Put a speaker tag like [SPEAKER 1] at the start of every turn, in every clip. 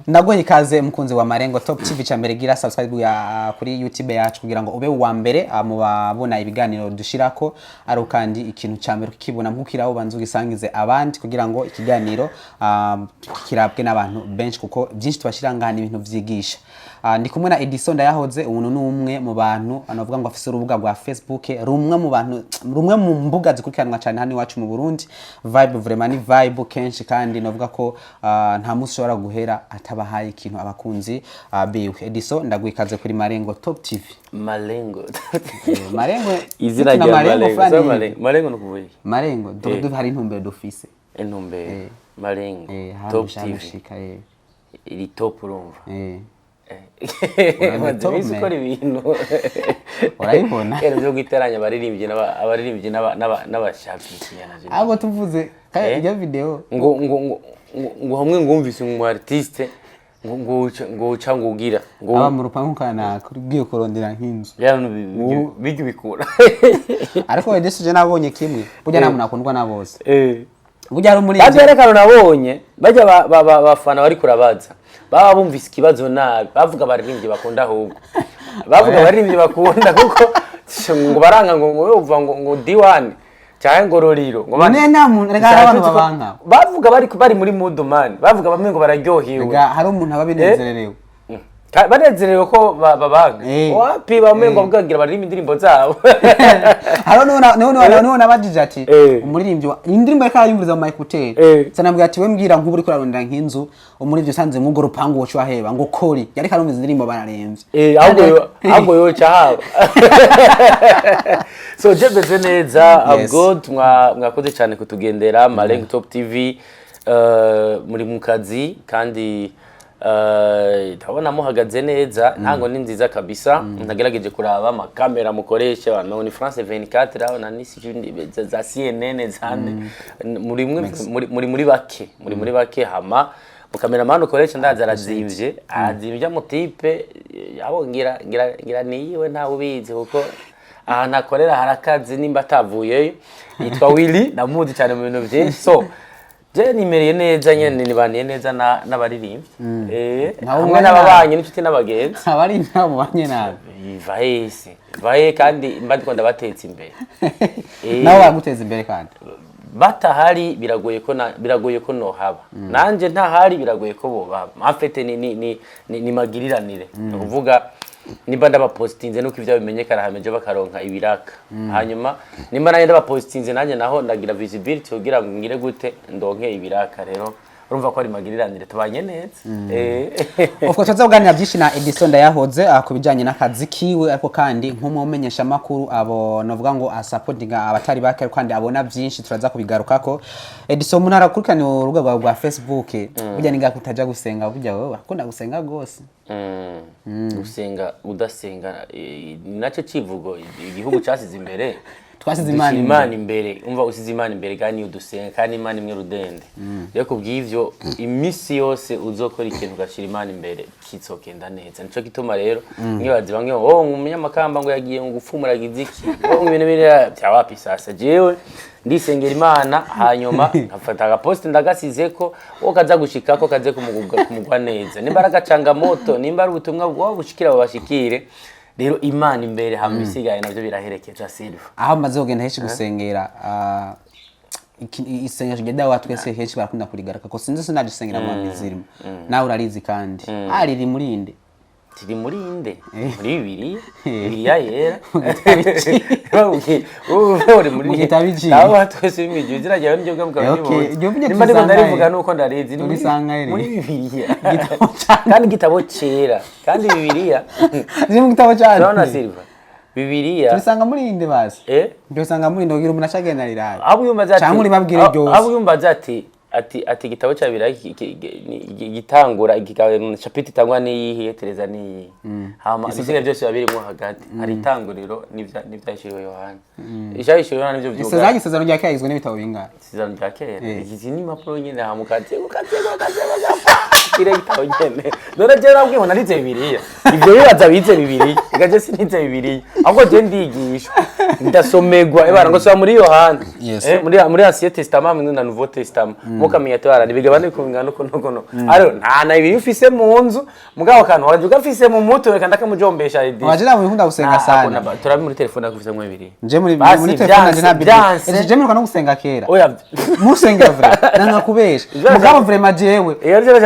[SPEAKER 1] Ndagoye ikaze mukunzi wa Marengo Top TV cyambere gira subscribe ya kuri YouTube yacu kugira ngo ube uwa mbere mu babona ibiganiro dushirako ari kandi ikintu cyambere kibona nkukiraho banzu gisangize abandi kugira ngo ikiganiro kirabwe n'abantu benshi kuko byinshi tubashiranga hano ibintu vyigisha. Ndi kumwe na Edison Ndayahoze umuntu numwe mu bantu anavuga ngo afise urubuga rwa Facebook rumwe mu bantu rumwe mu mbuga zikurikiranwa cyane hano iwacu mu Burundi. Vibe vraiment ni vibe kenshi kandi navuga ko nta musi ushobora guhera atabahaye ikintu abakunzi biwe. Edison ndagwikaze kuri Marengo Top TV.
[SPEAKER 2] Marengo
[SPEAKER 1] Marengo
[SPEAKER 2] izina rya Marengo no kuvuye
[SPEAKER 1] Marengo hari intumbero dufise
[SPEAKER 2] intumbero Marengo Top TV iri top urumva Madrisi kora ibintu
[SPEAKER 1] urayibona
[SPEAKER 2] kero byo giteranya abaririmbyi n'abashakisha
[SPEAKER 1] abo tuvuze iyo video
[SPEAKER 2] ngo hamwe ngumvise umu artiste ngo uca ngugira
[SPEAKER 1] ngo aba mu rupangu kana kuri bwiye kurondera nk'inzu
[SPEAKER 2] bijye bikura
[SPEAKER 1] ariko Edison nabonye kimwe burya namuntu akundwa na bose burya ari muri
[SPEAKER 2] bazerekana nabonye bajya bafana bari kurabaza baba bumvise ikibazo nabi bavuga baririmbye bakunda ahubwo bavuga baririmbye bakunda kuko ngo baranga ngo uva ngo D1 cyangwa ngororiro ngo
[SPEAKER 1] bane nta muntu rega abantu babanka
[SPEAKER 2] bavuga bari muri mood man bavuga bamwe ngo bararyohiwe
[SPEAKER 1] rega hari umuntu ababinezererewe
[SPEAKER 2] banezerewe ko babanga wapi bamwe ngo bwagira baririmba indirimbo zabo
[SPEAKER 1] haro none nabajije ati umuririmbyi indirimbo yakara yumviriza mu microphone sanabwira ati we mbwira nk'uburi kurarondera nk'inzu umuririmbyi sanze mu goropangu wocu waheba ngo kori yari karumviza indirimbo bararemvye
[SPEAKER 2] ahubwo yoca haba so jebeze neza abgod mwakoze cyane kutugendera Marengo Top TV muri mu kazi kandi tabona muhagaze neza ntango ni nziza kabisa ntagerageje kuraba amakamera mukoresha abantu ni France 24 aho na nisi za CNN zane muri bake hama mukameraman ukoresha ndaza azimvye mu type yabo ngira niyiwe nta ubizi kuko aha nakorera harakazi nimba atavuyeyo yitwa Willy namuzi cyane mu bintu byinshi so je nimereye neza nyene nibaniye neza n'abaririmbyi hamwe n'ababanye n'inshuti n'abagenzi
[SPEAKER 1] abari nabo banye nabi
[SPEAKER 2] vaye kandi mbandiko ndabatetse imbere
[SPEAKER 1] nawe baguteza imbere kandi
[SPEAKER 2] batahari biragoye ko no haba nanje ntahari biragoye ko boba mafete ni magiriranire kuvuga nimba ndabapostinze nuko ivyo bimenyekana hameje bakaronka ibiraka hanyuma nimba naye ndabapostinze nanje naho ndagira visibility kugira ngo ngire gute ndonke ibiraka rero urumva ko ari magiriranire tubanye neza
[SPEAKER 1] Ufko tuzaganira byinshi na Edison Ndayahoze kubijanye n'akazi kiwe ariko kandi nk'umumenyesha makuru abo novuga ngo supportinga abatari bake kandi abona byinshi turaza kubigarukako Edison umuntu arakurikana urubuga rwa Facebook burya ninga kutaja gusenga burya wowe akunda gusenga gose
[SPEAKER 2] gusenga udasenga naco civugo igihugu cyasize imbere
[SPEAKER 1] twasize
[SPEAKER 2] Imana imbere umva usize Imana imbere kandi udusenga kandi Imana imwe rudende rero kubw'ivyo imisi yose uzokora ikintu gashira Imana imbere kitsokenda neza nico gituma rero nkibazi bamwe umunyamakamba ngo yagiye ngo gupfumura giziki ibintu biri byawapi sasa jewe ndisengera Imana hanyuma afata agapost ndagasizeko kaza gushikako kaze kumugwa neza nimbaraga canga moto nimba ari ubutumwa bwo bushikira babashikire rero Imana imbere hamisigaye navyo biraherekeje Silva
[SPEAKER 1] aho maze kugenda heshi gusengera isengesho genda watwese heshi barakunda kurigaraka ko sinzi sinadusengera mu mizirimo nawe urarizi kandi ari murinde
[SPEAKER 2] tiri murinde muri Bibiliya yera uri muri
[SPEAKER 1] kitabiji
[SPEAKER 2] aho twese imije ziraje n'ibyo bwa nimba ndarivuga nuko ndarizi muri Bibiliya kandi gitabo cera kandi Bibiliya
[SPEAKER 1] mu gitabo cyane
[SPEAKER 2] Dona Silva Bibiliya
[SPEAKER 1] turisanga murinde basi ndosanga murinde ugira umuntu acagenda rirara
[SPEAKER 2] abo yumbaza ati
[SPEAKER 1] cyangwa uri babwire byose
[SPEAKER 2] abo yumbaza ati gitabo cya Bibiliya gitangura chapiti tangwa ni Tereza ni hama ibisiga byose babirimo hagati hari itanguriro n'ivyashiriwe Yohana ishayishiriwe Yohana nivyo byuga
[SPEAKER 1] isezerano rya kera igizwe n'ibitabo bingana
[SPEAKER 2] isezerano rya kera izi ni mapuro nyine hamukatse ushikire igitabo nyene none je nabwiye ngo narize bibiliya ivyo bibaza bize bibiliya igaje sinize bibiliya ahubwo je ndigisha ndasomegwa ebara ngo soma muri Yohana muri Ancien Testament na Nouveau Testament mukamenya tebara nibigabane kubingana uko aro nta na ibiri ufise mu nzu mugabo kantu waje ugafise mu mutwe kandi akamujombesha idi
[SPEAKER 1] wajira mu nkunda gusenga sana
[SPEAKER 2] turabi muri telefone akufise mu ibiri
[SPEAKER 1] nje muri telefone nje na bibiliya je muri gusenga kera
[SPEAKER 2] oya
[SPEAKER 1] musengera vrai nanga kubesha mugabo vraiment jewe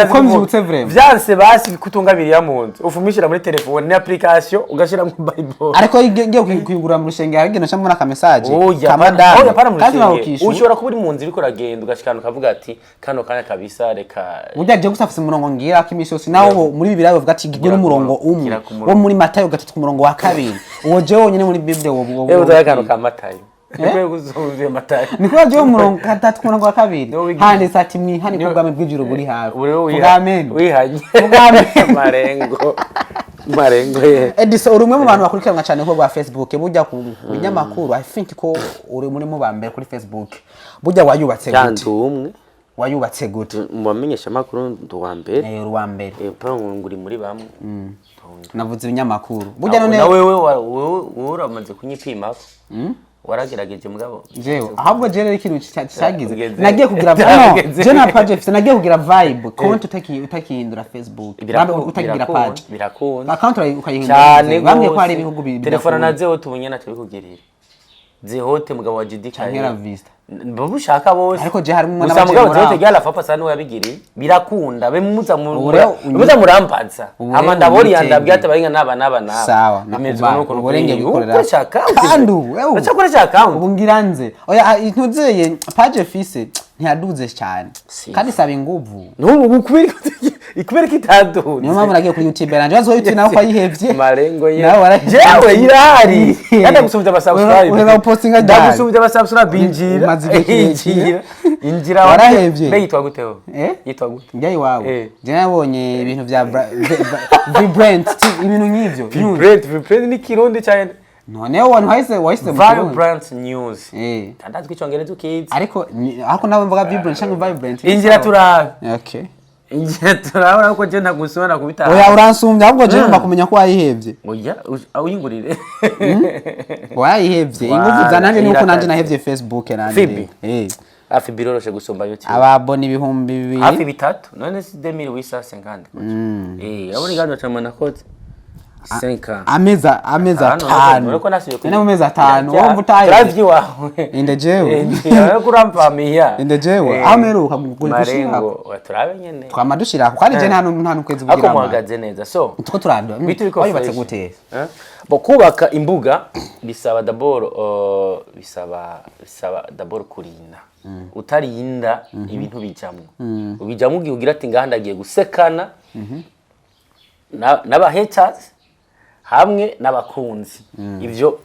[SPEAKER 1] uko mbyutse vraiment
[SPEAKER 2] vyanse basi kutunga biriya mu nzu ufumishira muri telefone ni application ugashira mu Bible
[SPEAKER 1] ariko ngiye kuyigura mu rusengero agenda cyangwa ka message
[SPEAKER 2] kamada kandi nawukisha ushobora kuba uri mu nzu iriko ragenda ugashikana ukavuga ati kano kanya kabisa reka
[SPEAKER 1] burya je gusafisa umurongo ngira akimisi yose nawo muri bibiliya bavuga ati gigura umurongo umwe wo muri Matayo gatatu ku murongo wa kabiri uwo je wonyene muri Bible wo
[SPEAKER 2] udakano ka Matayo Ekwe gusubiye Matayo
[SPEAKER 1] niko je umurongo gatatu ku murongo wa kabiri handitse ati mwihani kubwame bw'ijuru buri hafi ubwame
[SPEAKER 2] wihanye marengo
[SPEAKER 1] Edison uri umwe mu bantu bakurikiranwa cyane ko bwa Facebook burya ku binyamakuru I think ko uri muri mu bambere kuri Facebook burya wayubatse
[SPEAKER 2] gute
[SPEAKER 1] wayubatse gute
[SPEAKER 2] mu bamenyesha makuru ndo wa mbere
[SPEAKER 1] uri wa mbere
[SPEAKER 2] nguri muri bamwe
[SPEAKER 1] navuze ibinyamakuru burya none
[SPEAKER 2] wewe uramaze kunyipima waragerageje mugabo
[SPEAKER 1] jewe ahubwo je rero ikintu cyagize nagiye kugira je na page ifite nagiye kugira vibe konti utakihindura Facebook utakigira page
[SPEAKER 2] birakunda
[SPEAKER 1] account ukayihindura bamwe ko ari ibihugu
[SPEAKER 2] telefone nazeho tubunye naco bikugirira zihote mugabo wa GD
[SPEAKER 1] kanyera vista
[SPEAKER 2] babushaka bose
[SPEAKER 1] ariko je harimo
[SPEAKER 2] n'abagabo zihote gyala fapa sana yabigiri birakunda be muza murampanza amanda bori yandabye atabaringa naba
[SPEAKER 1] sawa uburenge bikorera kandi wewe
[SPEAKER 2] ucakoresha account
[SPEAKER 1] ubungiranze oya intuzeye page fise ntiyaduze cyane kandi saba inguvu
[SPEAKER 2] n'ubu ikubera kitadu
[SPEAKER 1] niyo mpamvu nagiye kuri YouTube ranje bazo YouTube nawe kwayihevye
[SPEAKER 2] marengo ye
[SPEAKER 1] jewe
[SPEAKER 2] irari kandi gusubya abasubscribe
[SPEAKER 1] ureba postinga dali
[SPEAKER 2] gusubya abasubscribe injira
[SPEAKER 1] warahevye
[SPEAKER 2] beyitwa guteho yitwa gute
[SPEAKER 1] njye iwawe je nabonye ibintu vya vibrant ibintu nk'ivyo
[SPEAKER 2] vibrant ni kirundi cyane
[SPEAKER 1] none wanu wahise
[SPEAKER 2] vibrant news kandi twicongereza ukizi
[SPEAKER 1] ariko nawe mvuga vibrant cyangwa vibrant
[SPEAKER 2] injira turabe
[SPEAKER 1] okay
[SPEAKER 2] injira turabona ko je ntagusubira kubita
[SPEAKER 1] oya uransumbya ahubwo je ngomba kumenya ko wayihevye
[SPEAKER 2] oya uyingurire
[SPEAKER 1] wayihevye ingufu zananje nuko nanje nahevye Facebook nanje
[SPEAKER 2] hafi biroroshe gusumba YouTube
[SPEAKER 1] ababona ibihumbi 2
[SPEAKER 2] hafi bitatu none si 2000 wisa 50 abone gando chamana kote 5
[SPEAKER 1] ameza 5 nene mu meza 5 wumva utaye
[SPEAKER 2] drive wawe
[SPEAKER 1] inde jewe
[SPEAKER 2] kurampamia
[SPEAKER 1] inde jewe ameruka gushira
[SPEAKER 2] marengo turabe nyene
[SPEAKER 1] twamadushira kandi je nta nukwezi
[SPEAKER 2] bugira ako muhagaze neza so
[SPEAKER 1] tuko turando
[SPEAKER 2] wayubatse gute bo kubaka imbuga bisaba d'abord bisaba d'abord kurinda utarinda ibintu bijamwe ubijamwe ugira ati ngahandagiye gusekana n'abahaters hamwe n'abakunzi ivyo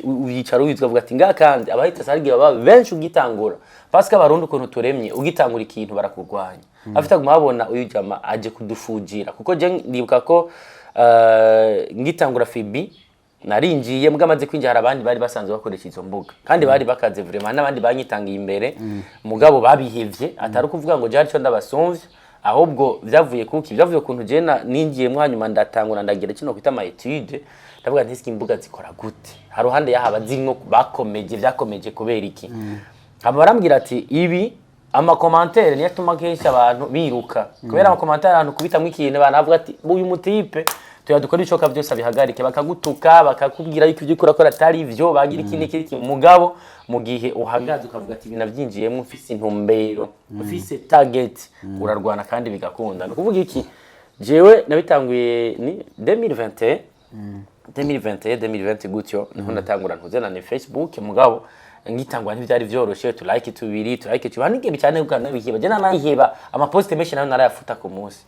[SPEAKER 2] wicara wizwa vuga ati ngakandi abahaters arigiye baba benshi ugitangura parce que abarundi ukuntu turemye ugitangura ikintu barakurwanya afite kumabona uyu jama aje kudufujira kuko je ndibuka ko ngitangura Fibi narinjiye mugamaze kwinjira abandi bari basanzwe bakoresha izo mbuga kandi bari bakaze vraiment nabandi banyitangiye imbere mugabo babihevye atari kuvuga ngo jari cyo ndabasumvye ahubwo vyavuye kuntu je ningiye mwanyuma ndatangura ndagira kino kwita ama etude ndavuga nti imbuga zikora gute haruhande yahaba zirimo vyakomeje kubera iki aba barambwira ati ibi ama commentaire niyo atuma kenshi abantu biruka kubera ama commentaire abantu kubitamwe ikintu banavuga ati uyu mutipe tuyadukora icoka byose bihagarike bakagutuka bakakubwira yuko ibyo ukora atari ivyo bagira ikindi mugabo mu gihe uhagaze ukavuga ati binavyinjiyemo ufise intumbero ufise target urarwana kandi bigakunda no kuvuga iki jewe nabitanguye ni 2020 gutyo niho natangura ntuze na Facebook mugabo ngitangwa ntivyari vyoroshe to like tubanike cyane ukana bihiba je nanaheba ama post menshi nayo narayafuta ku munsi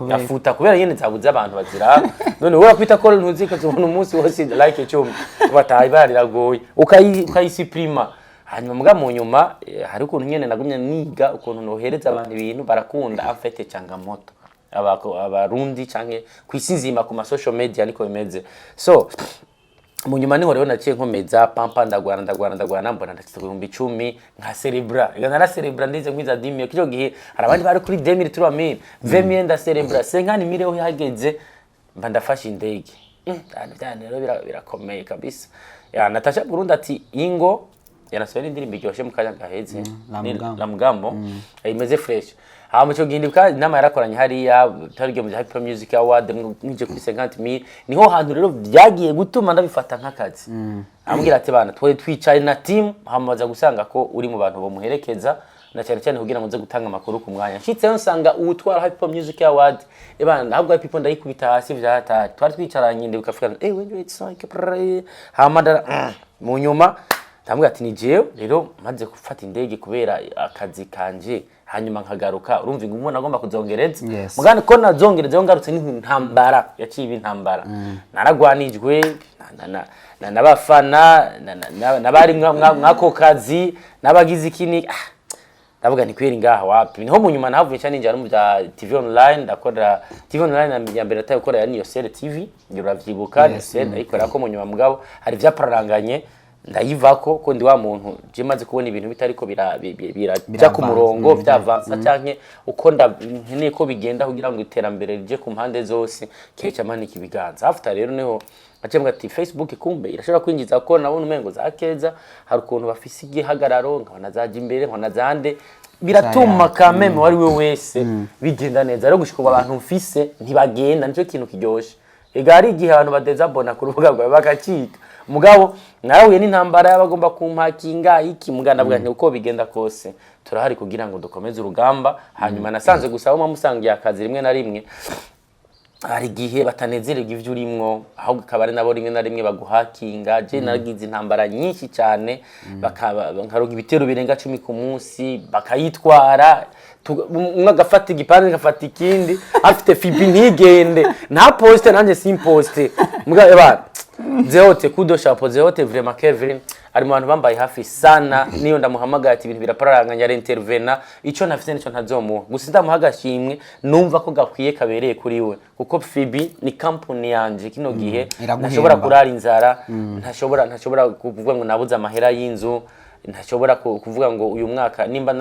[SPEAKER 2] yafuta kubera yene zabuze abantu bazira none wowe kwita ko ntuzika zibona umunsi wose like 10 bataye bariragoye ukayisiprima hanyuma muga mu nyuma hari ukuntu nyene nagumye niga ukuntu nohereza abantu ibintu barakunda afete changamoto abarundi canke kwisinzima ku ma social media niko bimeze so mu nyuma niho rero naciye nkomeza pampa ndagwana mbona ndashitse ku 10,000 nka celebra nara celebra ndize nkwiza 10,000 kico gihe hari abandi bari kuri 2000 3000 20,000 nda celebra 50,000 ho yageze mba ndafashe indege cyane rero birakomeye kabisa ya Natasha Burundi ati ingo yanasubira indirimbo iryoshe mu kanya gaheze la mugambo imeze fresh mu cyo gindibuka inama yarakoranye hariya tarige mu Happy Music Award mwije kuri 50,000 niho hantu rero byagiye gutuma ndabifata nk'akazi ambwira ati bana twicaye na team hamaza gusanga ko uri mu bantu bomuherekeza na cyane cyane kugira ngo nze gutanga amakuru ku mwanya nshitse nsanga utwara Happy Music Award bana ntabwo Happy ndayikubita hasi vyata twari twicaranye ndibuka Afrika when it's like hamadara mu nyuma ndamubwira ati ni jewe rero maze gufata indege kubera akazi kanje hanyuma nkagaruka urumva ngo umuntu agomba kuzongereza mugani ko nazongereza ngarutse n'intambara yaciye intambara naragwanijwe n'abafana n'abari mwako kazi n'abagize ikini ndavuga ni kweri ngaha wapi niho mu nyuma navuye cyane njya mu bya TV online ndakora TV online ya mbere atayikora ya niyo Sele TV ngira uravyibuka ni Sele ayikora ko mu nyuma mugabo hari vyapararanganye ndayivako ko ndi wa muntu je maze kubona ibintu bitariko bira ku murongo byavansa cyanke uko nkeneye ko bigenda kugira ngo iterambere rije ku mpande zose kecha mani kibiganza after rero niho acemwe ati Facebook kumbe irashobora kwinjiza ko nabona umengo zakeza hari ukuntu bafise igihagararo nkabona zaje imbere nkona zande biratuma kameme wari we wese bigenda neza rero gushika abantu mfise ntibagenda nico kintu kiryoshe egari igihe abantu badeza bona ku rubuga rwawe bakacika mugabo narahuye n'intambara y'abagomba kumpakinga iki muganda bwa uko bigenda kose turahari kugira ngo dukomeze urugamba hanyuma nasanze gusaba musangiye akazi rimwe na rimwe hari gihe batanezererwa ivyo urimwo aho kabare nabo rimwe na rimwe baguhakinga je nagize intambara nyinshi cyane nkaroga ibitero birenga 10 ku munsi bakayitwara umwe agafata igipande ngafata ikindi afite fibi ntigende nta poste nanje simposte mugabo bana zehote kudo shapo zehote vraiment Kevin ari mu bantu bambaye hafi sana niyo ndamuhamagaye ati ibintu birapararanganya ari intervena ico nafite nico ntazomuha gusa ndamuhagashimwe numva ko gakwiye kabereye kuri we kuko Fibi ni company yanje kino gihe ntashobora kurara inzara ntashobora kuvuga ngo nabuze amahera y'inzu ntashobora kuvuga ngo uyu mwaka nimba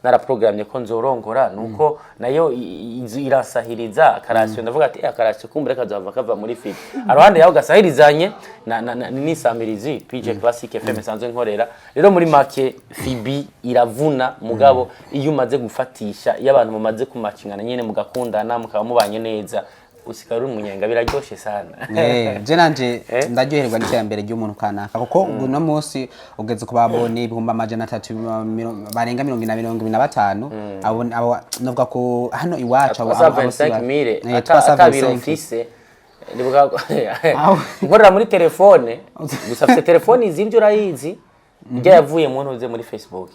[SPEAKER 2] nara programme ko nzorongora nuko nayo inzu irasahiriza akarasyo ndavuga ati akarasyo kumbere kazava kava muri Fibi aruhande yaho gasahirizanye ni Samirizi PJ Classic FM sanzwe nkorera rero muri make Fibi iravuna mugabo iyo umaze gufatisha y'abantu mumaze kumacingana nyene mugakundana mukaba mubanye neza usikari umunyenga biraryoshe sana
[SPEAKER 1] je nanje ndaryoherwa n'iterambere ry'umuntu kanaka kuko no munsi ugeze ku babone ibihumba amajana 3 barenga 25 abo novuga ko hano iwacu abo
[SPEAKER 2] 25,000 atabiro office ndibuka ngorera muri telefone gusafite telefone izivyo urayizi njya yavuye mu ntuze muri Facebook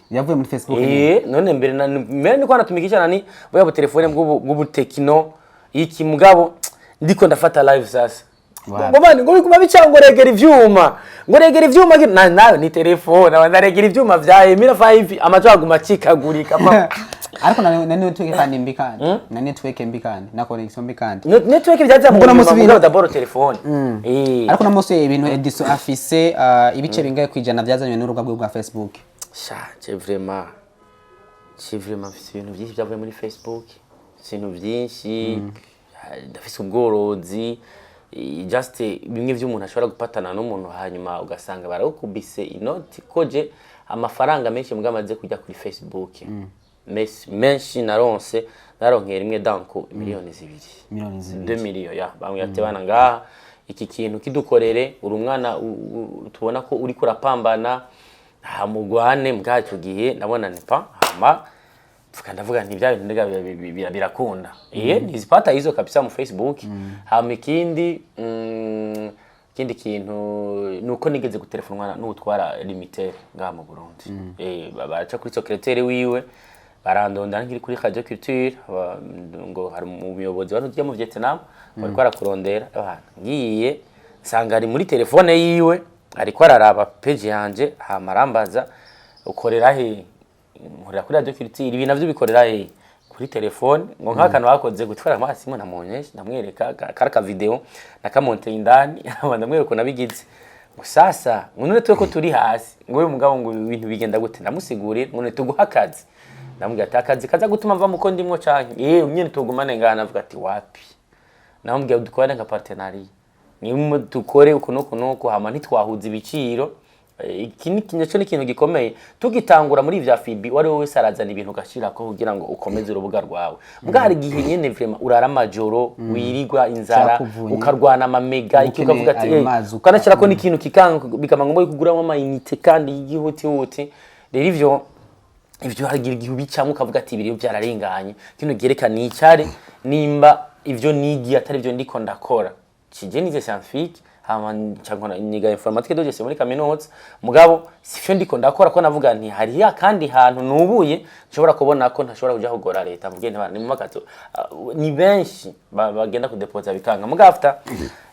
[SPEAKER 2] none mbere niko natumikisha nani boya telefone bw'ubutekino iki mugabo ndiko ndafata live sasa ngomani ngo bikuma bicangorengera ivyuma ngoregera ivyuma nawe ni telefone abandaregera ivyuma vya Emira 5 amajwagu macikagurika
[SPEAKER 1] ariko na network kandi mbikandi na network mbikandi na connection mbikandi
[SPEAKER 2] network byaza mu mugabo d'abord telefone
[SPEAKER 1] ariko na mose ibintu Edison afise ibice bingaye kwijana byazanywe n'urubuga rwa Facebook
[SPEAKER 2] c'est vraiment ibintu byinshi byavuye muri Facebook ibintu byinshi ndafise ubworozi just bimwe vy'umuntu ashobora gupatana n'umuntu hanyuma ugasanga barakubise inoti koje amafaranga menshi mugamaze kujya kuri Facebook menshi naronkera imwe danko miliyoni 2 miliyoni ya bamwe yatebana ngaha iki kintu kidukorere uri umwana tubona ko uri kurapambana hamugwane mbwacu gihe nabona nipa hama ndavuga nti bya bintu birakunda nizipata hizo kabisa mu Facebook hama ikindi kintu nuko nigeze gutelefonwa n'utwara limiteur ngaha mu Burundi baca kuri secrétaire wiwe barandonda nkiri kuri Radio Culture ngo hari umuyobozi wari mu Vietnam bariko arakurondera ngiye sanga ari muri telefone yiwe ariko araraba page yanje hama arambaza ukorera he nkorera kuri Radio Culture ibi navyo bikorera he kuri telefone ngo nk'akantu bakoze gutwara amazi mo namonyesha namwereka karaka video nakamonte indani ndamwereka nabigize sasa none twe ko turi hasi ngo uyu mugabo ngo ibintu bigenda gute ndamusigurira none tuguha akazi ndamubwira ati akazi kaza gutuma mva muko ndimwo canke nyene tugumane ngana avuga ati wapi namubwira dukorane nka partenariat ni dukore uko hama ntitwahuza ibiciro iki ni ikintu gikomeye tugitangura muri vya FIB wari wowe wese arazana ibintu gashira ko kugira ngo ukomeze urubuga rwawe mbwari gihe nyene vraiment urara majoro wirigwa inzara ukarwana amamega iki ukavuga ati ukanashira ko n'ikintu kikanga bikama ngomba kuguramo amayinite kandi yihuti rero ivyo hagira igihe ubicamo ukavuga ati ibiri byararenganye kino gerekana icare nimba ivyo nigi atari byo ndiko ndakora kije nize scientifique hama cyangwa niga informatique de gestion muri kaminuza mugabo sifyo ndiko ndakora ko navuga nti hari kandi hantu nubuye nshobora kubona ko ntashobora kuja kugora leta mvuge nti ni mu makato ni benshi bagenda kudepoza bikanga mugabo after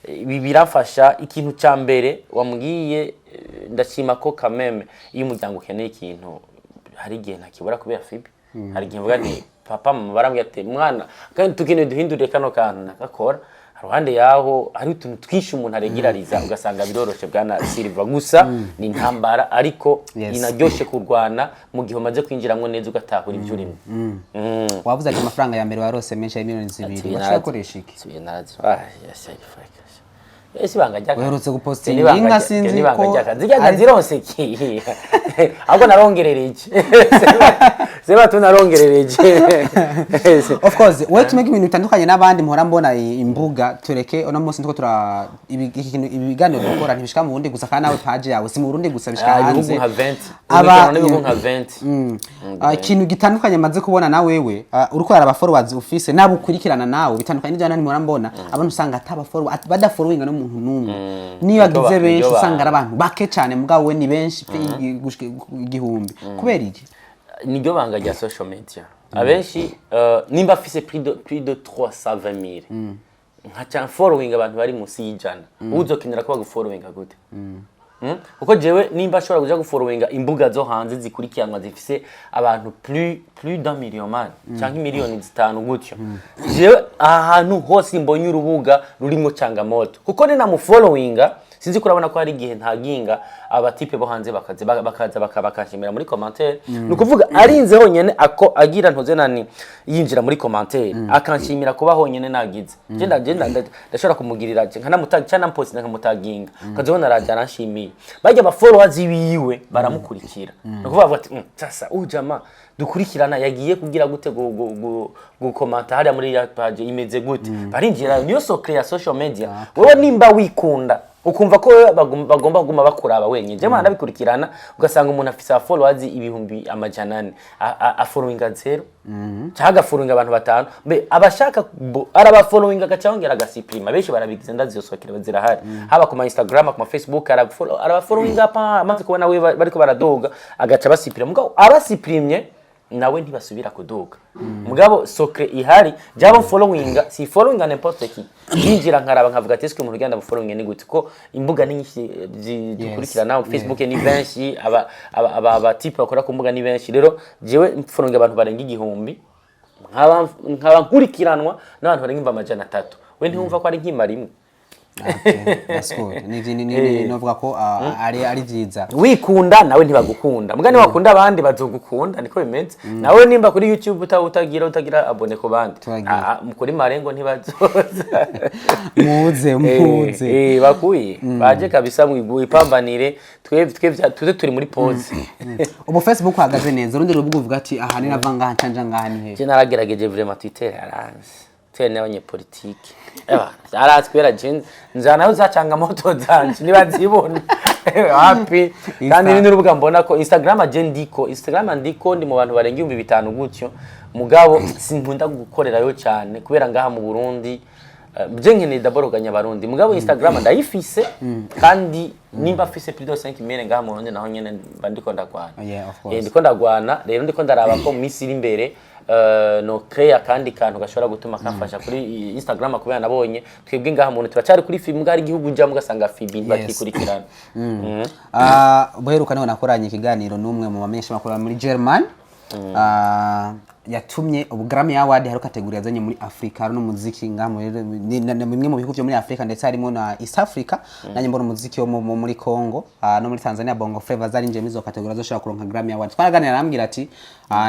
[SPEAKER 2] ibi birafasha ikintu ca mbere wambwiye ndashima ko kameme iyo umuryango ukeneye ikintu hari igihe ntakibura kubera FIB hari igihe mvuga nti papa mama barambwiye ati mwana kandi tukeneye duhindure kano kantu nakakora ruhande yaho hari utuntu twishi umuntu aregirariza ugasanga biroroshe bwana Silva gusa ni intambara ariko inaryoshe kurwana mu gihe umaze kwinjiramwe neza ugatahura ibyo urimo
[SPEAKER 1] wavuze ati amafaranga ya mbere warose menshi ya miliyoni 2 washakoresha iki
[SPEAKER 2] esi banga jaka
[SPEAKER 1] uherutse gupostinga inka sinzi ko
[SPEAKER 2] zijya zironse ki ahubwo narongerereje seba tunarongerereje
[SPEAKER 1] of course we tumege ibintu bitandukanye n'abandi muhora mbona imbuga tureke ono munsi ntuko tura ibiganiro dukora ntibishika mu Burundi gusa kandi nawe page yawe si mu Burundi gusa bishika hanze
[SPEAKER 2] ibihugu nka 20
[SPEAKER 1] ikintu gitandukanye maze kubona na wewe uriko araba followers ufise nabo ukurikirana nawe bitandukanye n'ibyo nani muhora mbona abantu usanga ataba follow badafollowinga no umuntu numwe niba gize benshi usanga ari abantu bake cyane mugabo we ni benshi igihumbi kubera iki
[SPEAKER 2] niryo banga rya social media abenshi nimba afise plus de 320,000 nka cyane following abantu bari munsi y'ijana uzokenera ko bagufollowinga gute uko jewe nimba ashobora kuja gufollowinga imbuga zo hanze zikurikiranwa zifise abantu plus d'un million man cyangwa miliyoni 5 gutyo jewe ahantu hose mbonye urubuga rurimo changamoto kuko ni na mu followinga sinzi kurabona ko hari igihe ntaginga abatipe bo hanze bakaza bakashimira muri commentaire nukuvuga arinze honyene ako agira ntoze nani yinjira muri commentaire akanshimira kuba honyene nagize genda ndashobora kumugirira nkanamutag cyana post nkamutaginga kazona rajya nashimiye bajya ba followers biwe baramukurikira nukuvuga ati sasa ujama dukurikirana yagiye kugira gute gukomanta hariya muri ya page imeze gute barinjira niyo sokre ya social media wowe nimba wikunda ukumva ko bagomba kuguma bakuraba wenyine je mwana bikurikirana ugasanga umuntu afise followers ibihumbi amajanane afollowinga 0 cyaga followinga abantu batanu mbe abashaka araba followinga gacangera gasiprima benshi barabigize ndazi yosokera bazirahari haba ku Instagram ku Facebook araba followinga pa amaze kubona we bariko baradoga agaca basipira mugabo abasiprimye nawe ntibasubira kuduga mugabo sokre ihari jabo followinga si followinga n'importe qui yinjira nkaraba nkavuga ati eske umuntu ugenda followinga ni gute ko imbuga ni nyinshi zikurikirana na Facebook ni benshi aba type bakora ku mbuga ni benshi rero jewe followinga abantu barenga igihumbi nkaba nkurikiranwa n'abantu barenga amajana 3 we ntumva ko ari nkima rimwe
[SPEAKER 1] that's good ni novuga ko ari byiza
[SPEAKER 2] wikunda nawe ntibagukunda mugani wakunda abandi bazogukunda niko bimeze nawe nimba kuri YouTube utagira abone ko bandi kuri Marengo ntibazoza
[SPEAKER 1] muze
[SPEAKER 2] bakuye baje kabisa mwipambanire twebwe turi muri pause
[SPEAKER 1] ubu Facebook hagaze neza urundi rubuga uvuga ati aha ni navanga hancanja ngani he
[SPEAKER 2] je naragerageje vraiment Twitter aranze twene abanyepolitike aratswera jinze nzana uzacanga moto zanje nibazibona happy kandi ni urubuga mbona ko Instagram ndiko ndi mu bantu barenga 5,000 gutyo mugabo sinkunda gukorerayo cyane kubera ngaha mu Burundi byenkeneye daboroganya barundi mugabo Instagram ndayifise kandi nimba afise plus de 5,000 ngaha mu Burundi naho nyene bandiko ndagwana ndiko ndagwana rero ndiko ndaraba ko misi iri imbere no create kandi kantu gashobora gutuma kafasha kuri Instagram kubera nabonye twebwe ngaha muntu turacari kuri film ngari igihugu njya mugasanga FIB bakikurikirana
[SPEAKER 1] boheruka naho nakoranye ikiganiro numwe mu bamenyesha makuru muri German yatumye ubu Grammy Award hari kategori yazanye muri Afrika no muziki ngamo bimwe mu bihugu byo muri Afrika ndetse harimo na East Africa nanye mbona umuziki wo muri Congo no muri Tanzania Bongo Flava zari nje mizo kategori zo shaka kuronka Grammy Award twaraganira arambwira ati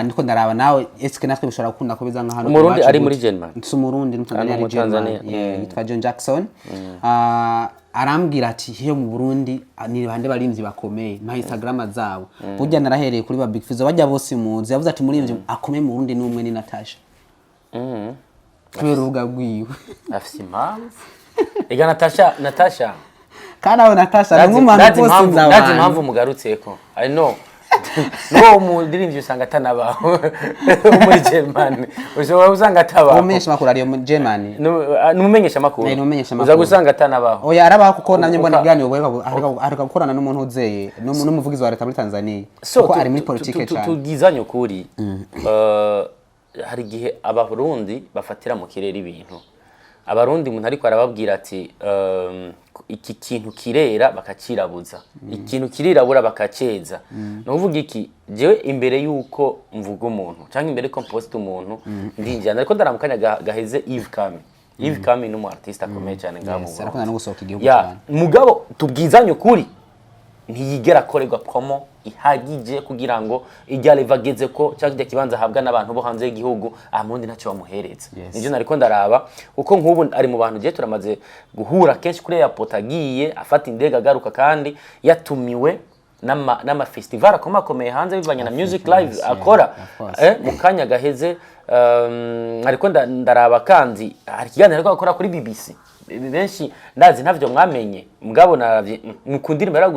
[SPEAKER 1] ndiko ndaraba nawe eske natwe bishobora gukunda ko biza nk'ahantu
[SPEAKER 2] umurundi ari muri German
[SPEAKER 1] umurundi n'Tanzania ari German yitwa John Jackson arambwira ati hiyo mu Burundi ni bande barimvyi bakomeye na Instagram zabo burya narahereye kuri ba Big Fizzo bajya bose muzi yavuze ati murimvyi akomeye mu Burundi n'umwe ni Natasha kubera urubuga rwiwe
[SPEAKER 2] afite impamvu ega Natasha
[SPEAKER 1] kandi aho Natasha ni umwana wose nzawe
[SPEAKER 2] ndazi impamvu mugarutseko I know no umudirimvyi usanga atanabaho muri German ushobora usanga atabaho
[SPEAKER 1] umenyesha makuru ari mu German
[SPEAKER 2] numumenyesha makuru uza gusanga atanabaho
[SPEAKER 1] oya arabaho kuko nanye mbona iganiro areka gukorana n'umuntu uzeye n'umuvugizi wa leta muri Tanzania kuko ari muri politike cyane
[SPEAKER 2] tugizanye ukuri hari gihe abarundi bafatira mu kirere ibintu abarundi umuntu ariko arababwira ati iki kintu kirera bakakirabuza ikintu kirirabura bakaceza no uvuga iki jewe imbere yuko mvuga umuntu cyangwa imbere ko post umuntu ndinjana ariko ndaramukanya gaheze Yves Kami ni artiste akomeye cyane ngabo
[SPEAKER 1] arakunda no gusohoka igihugu
[SPEAKER 2] cyane mugabo tubwizanye ukuri ntiyigera akorerwa promo ihagije kugira ngo ijya levageze ko cyangwa kibanza habwa n'abantu bo hanze y'igihugu amundi ntacyo bamuhereza nivyo nariko ndaraba uko nk'ubu ari mu bantu je turamaze guhura kenshi kuri airport agiye afata indega garuka kandi yatumiwe n'ama festival akomakomeye hanze bivanye na music live akora mu kanya gaheze ariko ndaraba kandi hari kiganiro ariko akora kuri BBC benshi ndazi ntavyo mwamenye mugabo naravye mukundira mbera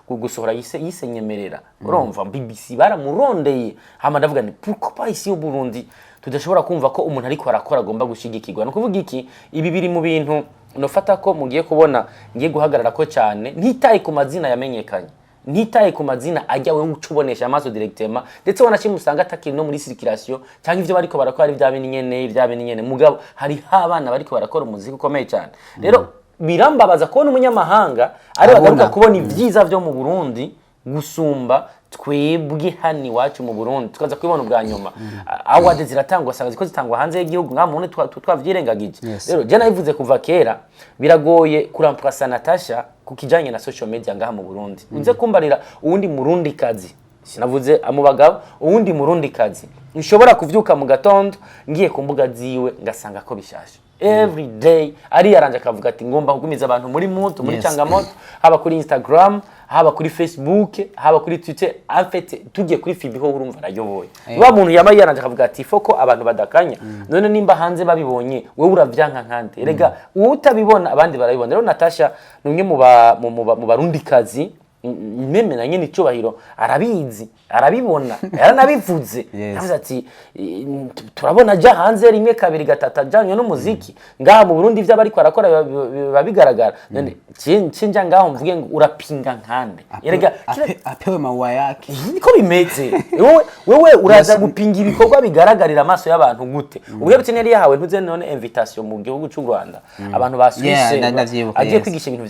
[SPEAKER 2] gusohora yisenyemerera urumva BBC baramurondeye hama ndavuga ni pourquoi pas ici au Burundi tudashobora kumva ko umuntu ariko arakora agomba gushigikirwa no kuvuga iki ibi biri mu bintu nofata ko mugiye kubona ngiye guhagarara ko cyane ntitaye ku mazina yamenyekanye ntitaye ku mazina ajya we ucubonesha amaso directement ndetse wanashimwe usanga atakiri no muri circulation cyangwa ivyo bariko barakora ari bya nyene mugabo hari abana bariko barakora umuziki ukomeye cyane rero birambabaza kubona umunyamahanga ari bagaruka kubona ivyiza vyo mu Burundi gusumba twebwe hani wacu mu Burundi tukaza kwibona ubwa nyuma award ziratangwa sanga ziko zitangwa hanze y'igihugu nkamune twavyirengagije rero je nayivuze kuva kera biragoye kuramplasa Natasha kukijanye na social media ngaha mu Burundi unze kumbarira uwundi murundi kazi sinavuze amubagabo uwundi murundi kazi nshobora kuvyuka mu gatondo ngiye ku mbuga ziwe ngasanga ko bishasha every day ari yaranje akavuga ati ngomba kugumiza abantu muri moto muri changamoto haba kuri Instagram haba kuri Facebook haba kuri Twitter afete tugiye kuri Fibi ho urumva rayoboye ba muntu yamaye yaranje akavuga ati foko abantu badakanya none nimba hanze babibonye wewe uravyanka nkande erega utabibona abandi barabibona rero Natasha numwe mu barundi kazi meme na nyene cyubahiro arabizi arabibona yaranabivuze yavuze ati turabona ja hanze rimwe kabiri gatata janye no muziki ngaha mu Burundi ivyo bari kwarakora babigaragara none cinja ngaho mvuge ngo urapinga nkande erega
[SPEAKER 1] apewe mawa yake
[SPEAKER 2] niko bimeze wewe uraza gupinga ibikorwa bigaragarira amaso y'abantu gute ubuherutse nari yahawe ntuze none invitation mu gihugu cy'u Rwanda abantu baswise agiye kwigisha ibintu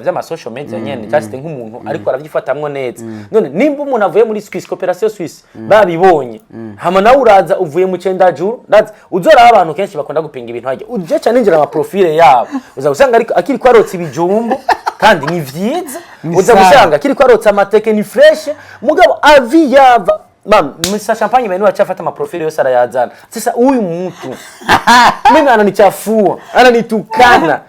[SPEAKER 2] vya ma social media nyene just nk'umuntu ariko aravyifatamwe neza none nimba umuntu avuye muri Swiss Coopération Suisse babibonye hama nawe uraza uvuye mu cendajuru ndazi uzora abantu kenshi bakunda gupinga ibintu haje uje cyane ninjira ama profile yabo uza gusanga ariko akiri kwarotse ibijumbu kandi ni vyiza uza gusanga akiri kwarotse amateke ni fresh mugabo avi yava mam misa champagne bene wachafata ama profile yose arayazana sasa huyu mtu mimi ananichafua ananitukana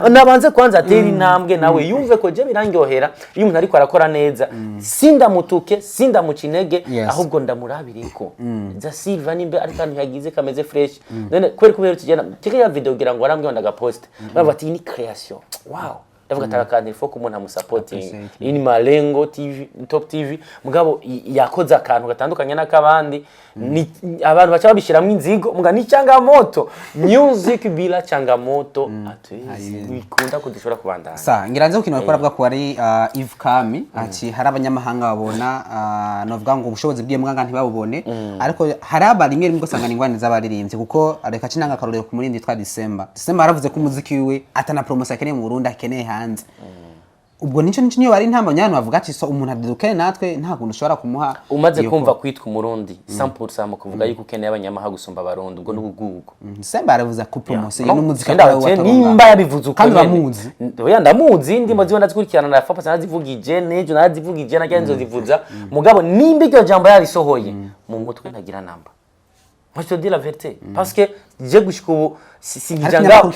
[SPEAKER 2] nabanze kwanza ateri intambwe nawe yumve ko je birangyohera iyo umuntu ariko arakora neza sinda mutuke sinda mucinege ahubwo ndamurabiriko za Silva nimbe ari kantu yagize kameze fresh none kweri kubera tugena tike ya video gira ngo arambwe ndaga post bati ni creation wow ndavuga tarakandi foko umuntu amusupporting ini Malengo TV Top TV mugabo yakoza akantu gatandukanye nakabandi abantu bacha babishiramwe inzigo muga ni changamoto music bila changamoto atwezi bikunda kudushora kubandana
[SPEAKER 1] sa ngiranze ukino bakora bwa ko ari Yves Kami ati hari abanyamahanga babona novuga ngo ubushobozi bwiye mwanga ntibabubone ariko hari abarimwe rimwe gusanga ningwane z'abaririmbye kuko areka cinanga karorero ku murindi twa December aravuze ko umuziki wiwe atana promotion akeneye mu Burundi akeneye hanze ubwo niyo bari intamba nyano bavuga ati so umuntu adukene natwe nta kuntu ushobora kumuha
[SPEAKER 2] umaze kumva kwitwa umurundi 100% mu kuvuga yuko ukeneye abanyamaha gusumba abarundi ubwo n'ubugugo
[SPEAKER 1] semba aravuza ku promotion n'umuzika wawe
[SPEAKER 2] nimba yabivuze uko
[SPEAKER 1] kandi bamuzi
[SPEAKER 2] oya ndamuzi ndimo zibo ndazikurikirana na fapa nazivugije nejo nazivugije na cyanzo zivuza mugabo nimba iryo jambo yarisohoye mu mutwe nagira namba moi je te dis la vérité parce que je gushiko sijangaho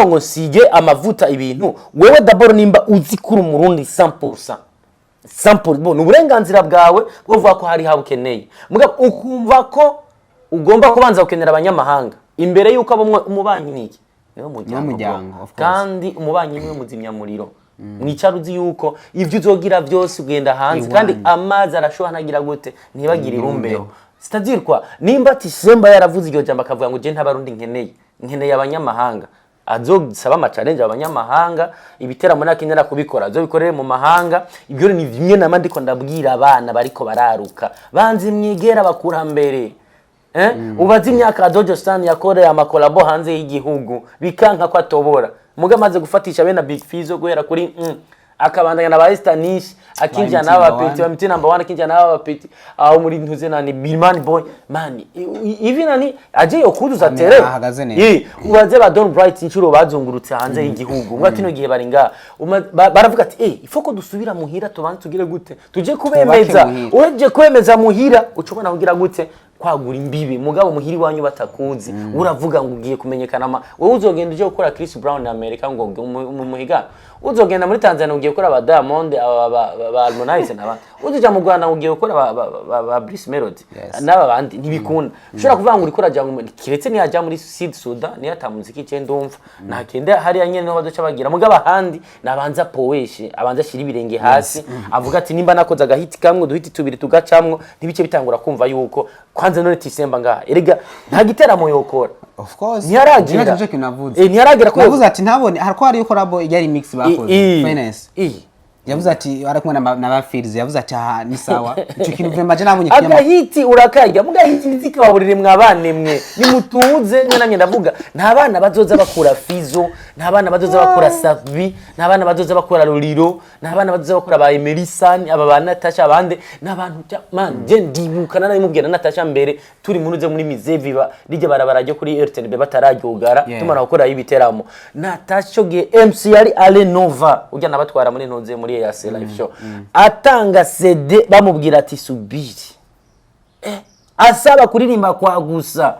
[SPEAKER 2] ngo sige amavuta ibintu wewe d'abord nimba uzi kuri umurundi 100% bon uburenganzira bwawe bwovuga ko hari habukeneye mugabo ukumva ko ugomba kubanza gukenera abanyamahanga imbere yuko abo umubanyi niki niwe mujyango kandi umubanyi niwe muzimya muriro mwicaruzi yuko ivyo uzogira byose ugenda hanze kandi amazi arashoha nagira gute ntibagira irumbeho c'est-à-dire quoi nimba tisemba yaravuze iryo jambo akavuga ngo je ntabarundi nkeneye abanyamahanga azosaba ama challenge abanyamahanga ibiteramo nakinyana kubikora azobikorere mu mahanga ibyo ni bimwe namandiko ndabwira abana bariko bararuka banzi mwigera bakurambere ubazi imyaka Adojo Stan yakoreye amakolabo hanze y'igihugu bikanka ko atobora muga maze gufatisha bena Big Fizzo guhera kuri akabandanya na Estanish akinjya n'abapeti ba mitina number 1 akinjya n'abapeti aho muri ntuze nani Bilman Boy man ivi nani aje yo kuduza tere ubaze ba Don Bright inshuro bazungurutse hanze y'igihugu ngo kino gihe baringa baravuga ati ifoko dusubira muhira tubanze tugire gute tuje kubemeza ureje kwemeza muhira ucubona kugira gute kwagura imbibe mugabo muhiri wanyu batakuzi uravuga ngo ugiye kumenyekana wowe uzogenda uje gukora Chris Brown na America ngo muhiga uzogenda muri Tanzania ugiye gukora ba Diamond ba Harmonize n'abandi uzuja mu Rwanda ugiye gukora ba Bruce Melody n'aba bandi ntibikunda ushobora kuvuga ngo uri kora jangu kiretse ni yaja muri Sud Sudan ni atamuziki cyendumva nakende hari yanyene no badoca bagira mugabo handi nabanza poweshe abanza shira ibirenge hasi avuga ati nimba nakoze agahiti kamwe duhiti tubiri tugacamwo ntibice bitangura kumva yuko kwanza none tisemba ngaha erega nta giteramo yokora
[SPEAKER 1] of course
[SPEAKER 2] ntiyaragira ntiyaragira
[SPEAKER 1] ko yavuze ati ntabone hariko hari collabo yari mix bakoze finance yavuze ati arakumwe na ba Fields yavuze ati aha ni sawa ico kintu vraiment je nabonye kiyama
[SPEAKER 2] agahiti urakarya muga hiti nizika baburire mwabane mwe nimutuze nyana ndavuga nta bana bazoza bakora Fizzo nta bana bazoza bakora Safi nta bana bazoza bakora Loliro nta bana bazoza bakora ba Emerson aba bana Natasha abande n'abantu man je ndibukana nayo mubwira Natasha mbere turi munuze muri Mizeviba rije barabara ryo kuri RTNB batarajyugara tumana gukora y'ibiteramo Natasha ge MC yari Ale Nova ujya nabatwara muri ntonze muri ya live show atanga CD bamubwira ati subiri asaba kuririmba kwa gusa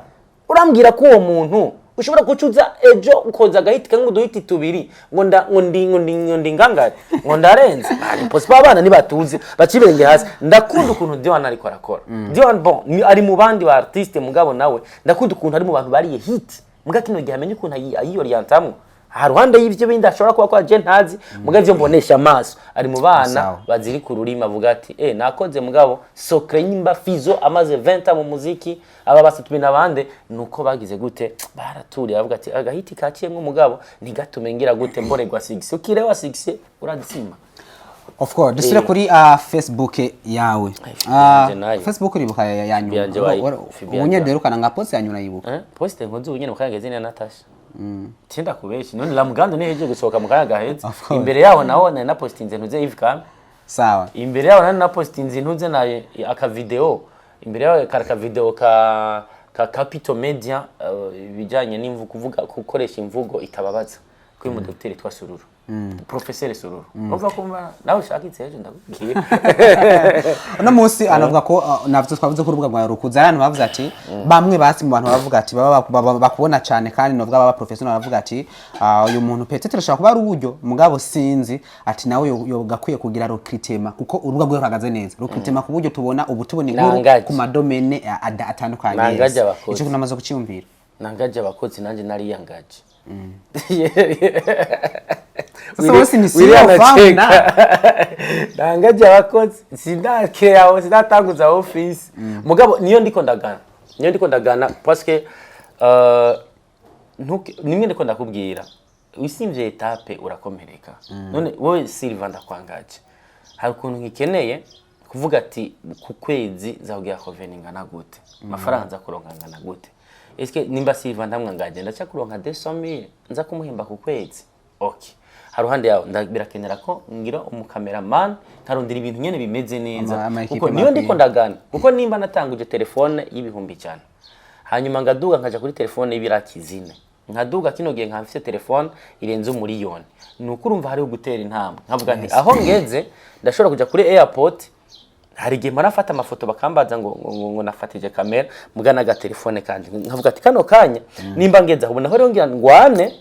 [SPEAKER 2] urambwira ko uwo muntu ushobora kucuza ejo ukoza gahiti kangu duhiti tubiri ngo ndi ngangare ngo ndarenze impossible abana nibatuze bacibenge hasi ndakunda ukuntu Dion ariko arakora Dion bon ari mu bandi ba artiste mugabo nawe ndakunda ukuntu ari mu bantu bari hit muga kino gihe amenye ukuntu ayorientamwe haruhande y'ivyo bindi ashobora kuba kwa je ntazi muga ivyo mbonesha amaso ari mu bana baziri ku rurima avuga ati nakoze mugabo Sokre nyimba Fizzo amaze 20 mu muziki aba basatumi nabande nuko bagize gute baraturi avuga ati agahiti kaciyemwe mugabo ntigatumengira gute mboregwa 6 ukire wa 6 uradisima
[SPEAKER 1] of course dusire kuri Facebook yawe Facebook ribuka yanyu ubunye derukana nga post yanyu nayibuka
[SPEAKER 2] post nkozi ubunye mukageze ni Natasha tinda kubeshi none la mugando neje gusohoka mukaya gahetse imbere yaho naho na postinze ntuze ivka
[SPEAKER 1] sawa
[SPEAKER 2] imbere yaho na postinze ntuze na aka video imbere yaho karaka video ka Capital Media bijanye n'imvugo kuvuga gukoresha imvugo itababaza kuri mu docteur twa Sururu professeur Sururu uva kumva nawe shakitse ejo ndakubwira
[SPEAKER 1] no munsi anavuga ko navyo twavuze ko urubuga rwa Rukuza abantu bavuze ati bamwe basi mu bantu bavuga ati bakubona cyane kandi novuga baba professional bavuga ati uyu muntu peut-être ashaka kuba ari uburyo mugabo sinzi ati nawe yogakwiye kugira recrutement kuko urubuga rwe ruhagaze neza recrutement ku buryo tubona ubutubone inkuru ku madomene atandukanye ico kunamaze kuciyumvira
[SPEAKER 2] nangaje abakozi nanje nari yangaje
[SPEAKER 1] Usobosi ni siyo famna
[SPEAKER 2] nangaje abakozi sindake aho sindatanguza office mugabo niyo ndiko ndagana parce que nimwe ndiko ndakubwira wisimvye etape urakomereka none wowe Silva ndakwangaje hari ukuntu ngikeneye kuvuga ati ku kwezi zavugira koveninga na gute amafaranga za kuronkanga na gute eske nimba Silva ndamwangaje ndacha kuronka 200,000 nza kumuhemba ku kwezi okay haruhande yawe birakenera ko ngira umukameraman ntarondira ibintu nyene bimeze neza kuko niyo ndiko ndagana kuko nimba natanguje telefone y'ibihumbi cyane hanyuma ngaduga nkaja kuri telefone y'ibirakizine nkaduga kino gihe nkafise telefone irenze umuriyoni nuko urumva hari ugutera intambwe nkavuga nti aho ngeze ndashobora kuja kuri airport hari gihe marafata amafoto bakambaza ngo nafatije kamera mugana ga telefone kanje nkavuga ati kano kanya nimba ngeze aho naho rero ngira ngwane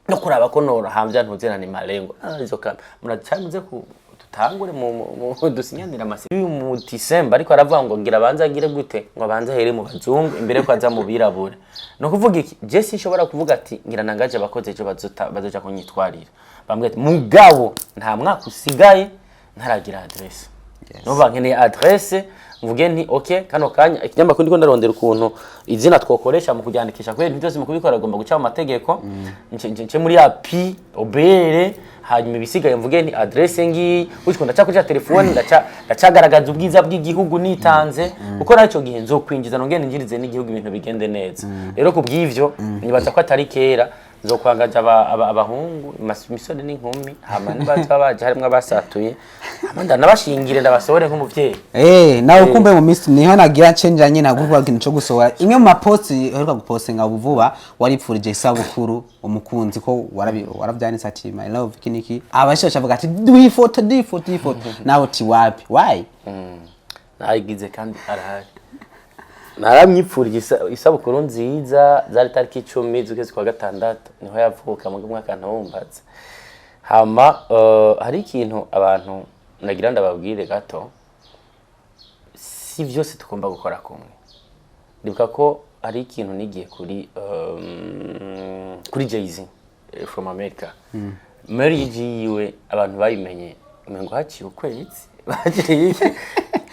[SPEAKER 2] no kuraba ko nora hamvya ntuzena ni malengo izo kamera muracyamize ku tutangure mu dusinyanira amasi mu December ariko aravuga ngo ngira banza agire gute ngo abanza here mu bazungu imbere ko aza mu birabura no kuvuga iki je sinshobora kuvuga ati ngira nangaje abakoze ejo bazoja kunyitwarira bambwe ati mugabo nta mwaka usigaye ntaragira adresse no bankeneye adresse mvuge nti okay kano kanya ikinyamakuru ndiko ndarondera ukuntu izina twokoresha mu kujyandikisha kwera ntibyose mu kubikora agomba guca mu mategeko nce muri api obere hanyuma ibisigaye mvuge nti adresse ngi uko ndaca telefone ndacagaragaza ubwiza bw'igihugu nitanze uko naco gihe nzo kwinjiza nongene njirize n'igihugu ibintu bigende neza rero kubw'ivyo nibaza ko atari kera zo kwangaje abahungu imisore n'inkumi hama nibaza baje harimwe abasatuye amanda nabashingire ndabasohore nk'umuvyeyi
[SPEAKER 1] nawe kumbe mu minsi niho nagira change nyine naguvuga ikintu cyo gusohora imwe mu mapost heruka gupostinga ubuvuba waripfurije isabukuru umukunzi ko warabyanditse ati my love kiniki abashasha bavuga ati do ifoto nawe uti wapi why
[SPEAKER 2] nayigize kandi arahari naramyipfurije isabukuru nziza zari tariki 10 z'ukwezi kwa gatandatu niho yavuka mu mwaka ntawumbaza hama hari ikintu abantu nagira ndababwire gato si byose tugomba gukora kumwe ndibuka ko hari ikintu nigiye kuri Jay-Z from America marriage yiwe abantu bayimenye ngo haciye ukwezi bagiye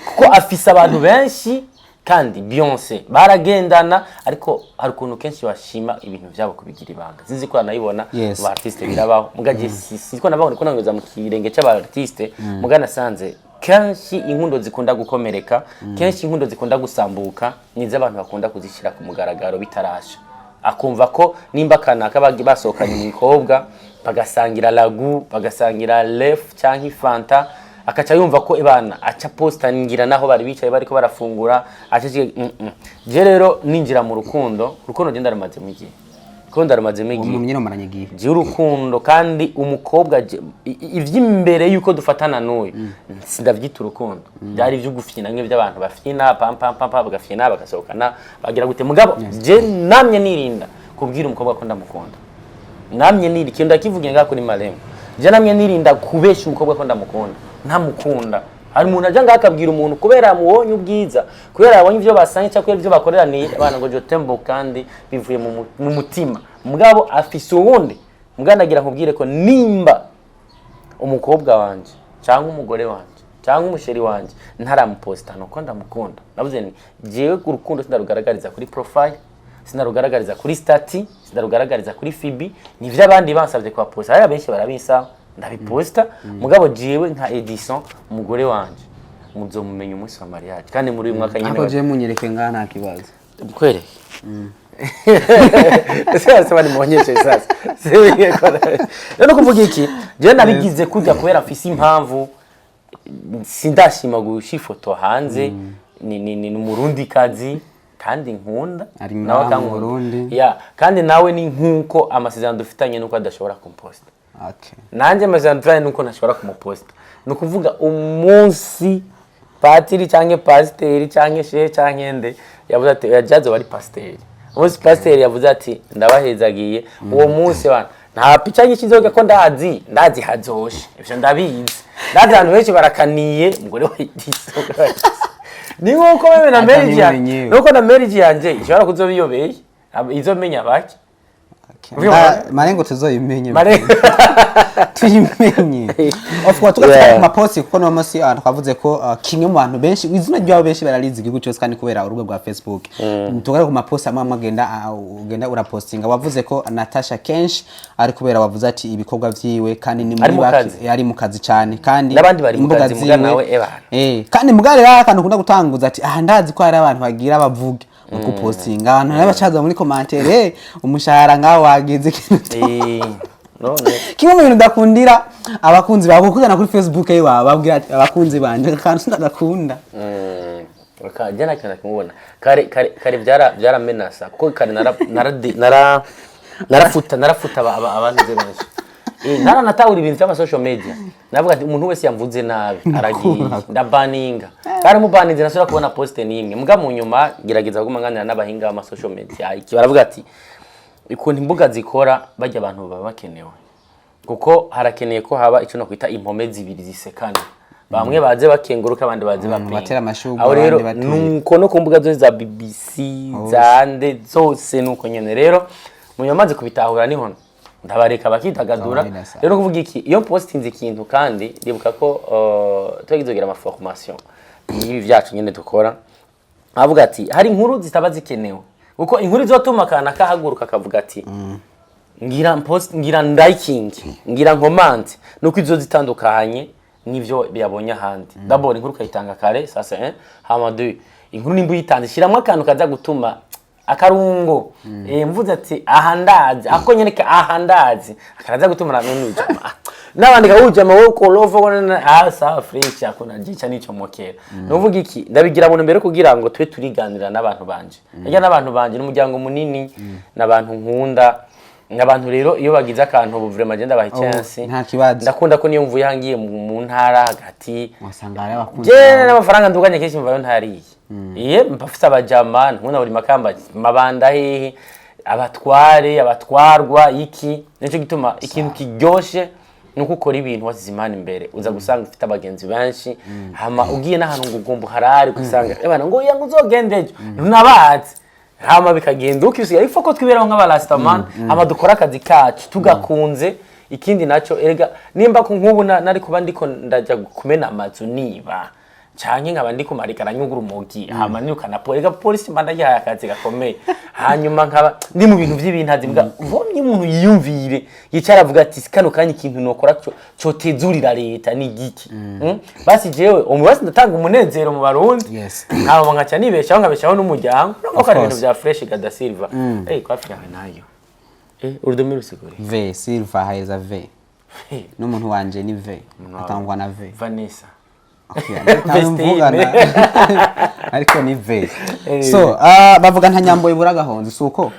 [SPEAKER 2] kuko afise abantu benshi kandi Beyonce baragendana ariko hari ukuntu kenshi bashima ibintu byabo kubigira ibanga sinzi ko nayibona aba artiste birabaho mugaje siko nababona ko nangoza mu kirenge cy'aba artiste mugana sanze kenshi inkundo zikunda gukomereka kenshi inkundo zikunda gusambuka nize abantu bakunda kuzishira ku mugaragaro bitarasha akumva ko nimba kanaka basohokanye mu ikobwa bagasangira lagu bagasangira lef cyangwa fanta akaca yumva ko ibana aca posta ngira naho bari bicaye bariko barafungura aca je rero ninjira mu rukundo genda rumaze mu gihe ko ndarumaze mu gihe
[SPEAKER 1] umunyino maranye gihe
[SPEAKER 2] je urukundo kandi umukobwa ivyimbere yuko dufatana n'uyu sindavyita urukundo byari byo gufyina nk'ibyo by'abantu bafyina pam bagafyina bagasohokana bagira gute mugabo je namye nirinda kubwira umukobwa ko ndamukunda namye niri kinda kivuge ngako kuri Malengo je namye nirinda kubesha umukobwa ko ndamukunda ntamukunda hari umuntu aje ngakabwira umuntu kubera muwonye ubwiza kubera abonye ibyo basanye cyangwa ibyo bakoreraniye abana ngo jotembo kandi bivuye mu mutima mugabo afise uwundi mugandagira nkubwire ko nimba umukobwa wanje cyangwa umugore wanje cyangwa umusheri wanje ntaramuposta nuko ndamukunda navuze ni jewe ku rukundo sindarugaragariza kuri profile sinarugaragariza kuri stati sinarugaragariza kuri fibi nivyo abandi bansabye kwa posta hari abenshi barabisa ndabiposta mugabo jiwe nka Edison umugore wanje muzomumenya umunsi wa mariage kandi muri uyu mwaka nyine
[SPEAKER 1] ako je munyereke ngana kibazo
[SPEAKER 2] kwere sasa bari muonyeshe sasa sibiye kora no kuvuga iki je nabigize kujya kubera afise impamvu sindashima gushifoto hanze ni umurundi kazi kandi nkunda
[SPEAKER 1] nawe kangurundi
[SPEAKER 2] kandi nawe ni nkuko amasezerano dufitanye nuko adashobora kumposta
[SPEAKER 1] okay
[SPEAKER 2] nanje amasezerano nuko ntashobora kumuposta no kuvuga umunsi patiri cyangwa pasiteri cyangwa shehe cyangwa nde yavuze ati yajazo bari pasiteri umunsi pasiteri yavuze ati ndabahezagiye uwo munsi wana nta picha nyikizoga ko ndazi hazoshe ibyo ndabizi ndazi abantu benshi barakaniye umugore wa Edison ni nkuko wewe na marriage nuko na marriage yanje ishobora kuzobiyobeye izomenya baki
[SPEAKER 1] Malengo tuzoyimenye tuyimenye of course tugataka ma post kuko no masi twavuze ko kimwe mu bantu benshi izina ryawo benshi baralizi igihugu cyose kandi kubera urubuga rwa Facebook tugara ku ma post amwe ugenda urapostinga wavuze ko Natasha Kenshi ari kubera wavuze ati ibikorwa vyiwe kandi ni muri baki yari mu kazi cyane kandi
[SPEAKER 2] nabandi bari mu kazi muga nawe
[SPEAKER 1] kandi mugare raka kunda gutanguza ati ndazi ko hari abantu bagira bavuga kupostinga abantu n'abacaza muri commentaire umushahara ngaho wagize kintu kimwe mu bintu ndakundira abakunzi bawe kugana kuri Facebook yawe babwira ati abakunzi banje kandi ndagakunda
[SPEAKER 2] jana kana kumubona kare byaramenasa kuko kare narafuta abantu benshi naratahura ibintu by'ama social media navuga ati umuntu wese yamvuze nabi aragiye ndabaninga kandi mubaninze nasura kubona post nimwe muga mu nyuma gerageza kumanganira n'abahinga b'ama social media iki baravuga ati ikuntu imbuga zikora bajya abantu baba bakenewe kuko harakeneye ko haba icyo no kwita impome zibiri zisekana bamwe baze bakenguruka abandi baze
[SPEAKER 1] batera amashugwe
[SPEAKER 2] aho rero nuko no ku mbuga zose za BBC zande zose nuko nyene rero munyamaze kubitahura niho ndabareka bakidagadura rero kuvuga iki iyo postinze ikintu kandi ndibuka ko twagizogira ama formation ibi byacu nyene dukora avuga ati hari inkuru zitaba zikenewe uko inkuru izotuma kana kahaguruka kavuga ati ngira post ngira liking ngira comment nuko izo zitandukanye nivyo byabonye ahandi d'abord inkuru kayitanga kare sasa hama deux inkuru nimba yitanze shiramwe akantu kaza gutuma akarungo mvuze ati ahandazi ako nyene ahandazi akaraza gutuma n'ujama nabandi kawujama wo kolovo na sa fresh akona gica nico mokera novuga iki ndabigira mu mbere kugira ngo twe turiganira n'abantu banje ajya n'abantu banje n'umuryango munini n'abantu nkunda n'abantu rero iyo bagize akantu vraiment agenda baha chance ndakunda ko niyo mvuye hangiye mu ntara hagati
[SPEAKER 1] wasanga ari abakunzi
[SPEAKER 2] n'amafaranga nduganye keshi mvayo ntariye mpafite abajama nkuna buri makamba mabanda hehe abatwarwa iki nico gituma ikintu kiryoshe nuko ukora ibintu wazimana imbere uza gusanga ufite abagenzi benshi hama ugiye n'ahantu ngugumbu harari gusanga ebana ngo yangu uzogendeje nabazi hama bikagenda ukisiga ifo ko twiberaho nk'abarastaman hama dukora akazi kacu tugakunze ikindi naco erega nimba ko nkubu nari kuba ndiko ndaja kumena amazu niba canke nkaba ndi kumarika ranyugura umugi hama nirukana polisi manda yaha akazi gakomeye hanyuma nkaba ndi mu bintu by'ibintazi bwa vomye umuntu yiyumvire yicara avuga ati kano kanya ikintu nokora cyo tezurira leta ni giki basi jewe umubasi ndatanga umunezero mu barundi nkaho nkaca nibeshaho nkabeshaho n'umuryango nuko ari ibintu bya fresh gada silva kwa Afrika nayo urudome rusigure
[SPEAKER 1] V silva haiza V n'umuntu wanje ni V atangwa na V
[SPEAKER 2] Vanessa
[SPEAKER 1] ariko ni ve so bavuga nta nyambo ibura gahonze suko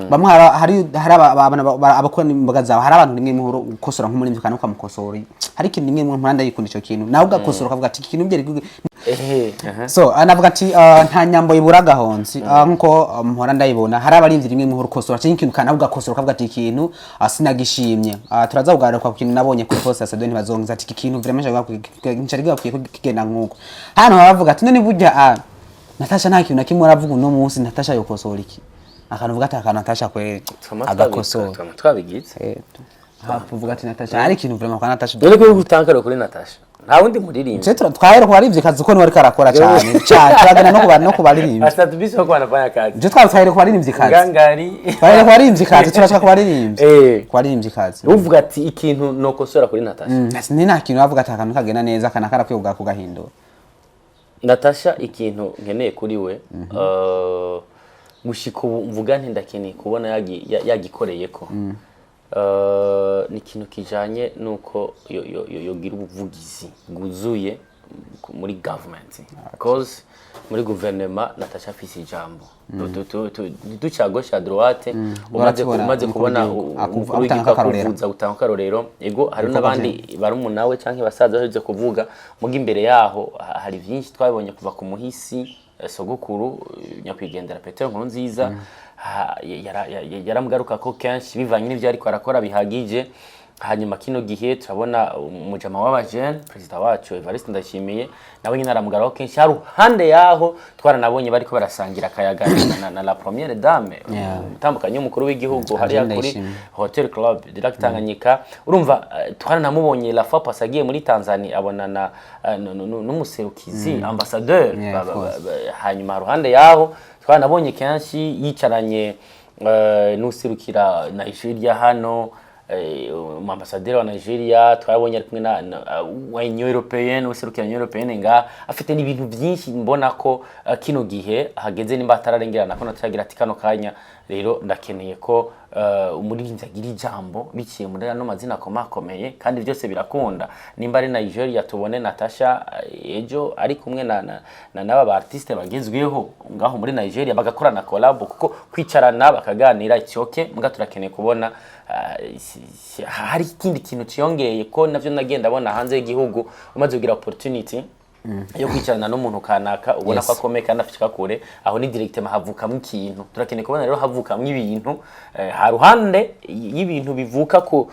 [SPEAKER 1] bamwe hari abakora imboga zawe hari abantu rimwe muhoro ukosora nk'umurimvyi kandi ukamukosora hari ikintu rimwe mu mpanda yikunda ico kintu nawe ugakosora ukavuga ati ikintu byari so anavuga ati nta nyambo ibura gahonze nkuko mpora ndayibona hari abarimvyi rimwe muhoro ukosora cyangwa ikintu kandi ugakosora ukavuga ati ikintu sinagishimye turaza kugaruka ku kintu nabonye kuri post ya Sadoni bazongiza ati ikintu vraiment nshaka kugenda nkuko hano baravuga ati none burya Natasha nta kintu nakimwe aravuga uno munsi Natasha yokosora iki akanuvuga ati akana Natasha kwe agakosora
[SPEAKER 2] twabigitse
[SPEAKER 1] havuga ati Natasha ari ikintu vraiment kwa Natasha
[SPEAKER 2] dore ko gutankara kuri Natasha nta wundi muririmba
[SPEAKER 1] cyo twahera ko barivye kazi ko ni wari karakora cyane turagana no kubaririmba
[SPEAKER 2] asatu biso ko anafanya kazi
[SPEAKER 1] je twahera ko baririmbye kazi
[SPEAKER 2] ngangari
[SPEAKER 1] twahera ko baririmbye kazi turashaka ko baririmbye ko baririmbye kazi
[SPEAKER 2] uvuga ati ikintu nokosora kuri Natasha
[SPEAKER 1] ni nta kintu bavuga ati akantu kagena neza kana karakwiye ku gahindo
[SPEAKER 2] Natasha ikintu nkeneye kuri we gushika ubu mvuga nti ndakeneye kubona yagikoreye ko ni ikintu kijanye nuko yogira ubuvugizi bwuzuye muri government because muri gouvernement Natasha afise ijambo ducagosha droite umaze kubona kuvuza gutanga karorero ego hari nabandi barumunawe canke basaza baje kuvuga muga imbere yaho hari byinshi twabonye kuva ku muhisi sogokuru nyakwigendera Petero Nkurunziza yaramugaruka ko kenshi bivanye n'ivyo ariko arakora bihagije hanyuma kino gihe turabona umujama w'abajene president wacu Evariste Ndashimiye nawe nyine aramugaraho kenshi haruhande yaho twaranabonye bariko barasangira akayaga na la première dame utambukanye umukuru w'igihugu hariya kuri Hotel Club Direct Tanganyika urumva twaranamubonye la fois passée agiye muri Tanzania abonana n'umuserukizi ambassadeur hanyuma haruhande yaho twaranabonye kenshi yicaranye n'userukira Nigeria hano umwambasaderi wa Nigeria twabonye ari kumwe wa Union Européenne userukira Union Européenne nga afite n'ibintu byinshi mbona ko kino gihe hageze nimba atararengerana ko nataragira ati kano kanya rero ndakeneye ko umuririmbyi agira ijambo biciye muri ano mazina akomakomeye kandi byose birakunda nimba ari Nigeria tubone Natasha ejo ari kumwe n'aba ba artiste bagezweho ngaho muri Nigeria bagakorana collab kuko kwicarana bakaganira icyoke mbwa turakeneye kubona hari ikindi kintu cyongeye ko navyo nagenda abona hanze y'igihugu umaze kugira opportunity yo kwicarana n'umuntu kanaka ubona ko akomeye kandi afite kure aho ni directement havukamwe ikintu turakeneye kubona rero havukamwe ibintu ha ruhande y'ibintu bivuka ku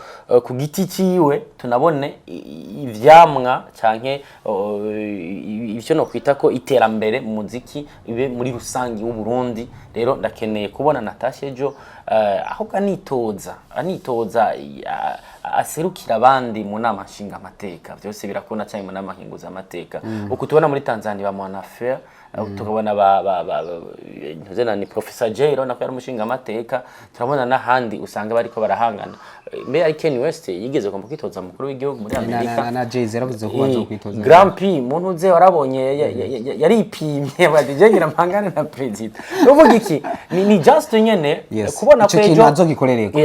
[SPEAKER 2] giti ciwe tunabone ivyamwa canke ivyo no kwita ko iterambere mu muziki ibe muri rusangi w'u Burundi rero ndakeneye kubona Natasha ejo aho anitoza aserukira abandi mu nama nshinga amateka byose birakona cyane mu nama nkinguza amateka uko tubona muri Tanzania ba Mwanafer tukabona ntuzena ni Professor Jero nako yari umushinga amateka turabona n'ahandi usanga bariko barahangana mbe Kanye West yigeze kumva kwitoza mukuru w'igihugu muri Amerika
[SPEAKER 1] na Jay-Z yaravuze ko bazo kwitoza
[SPEAKER 2] Grand Prix muntu uze warabonye yaripimye badije ngira mpangane na president uvuga iki ni just nyene kubona ko ejo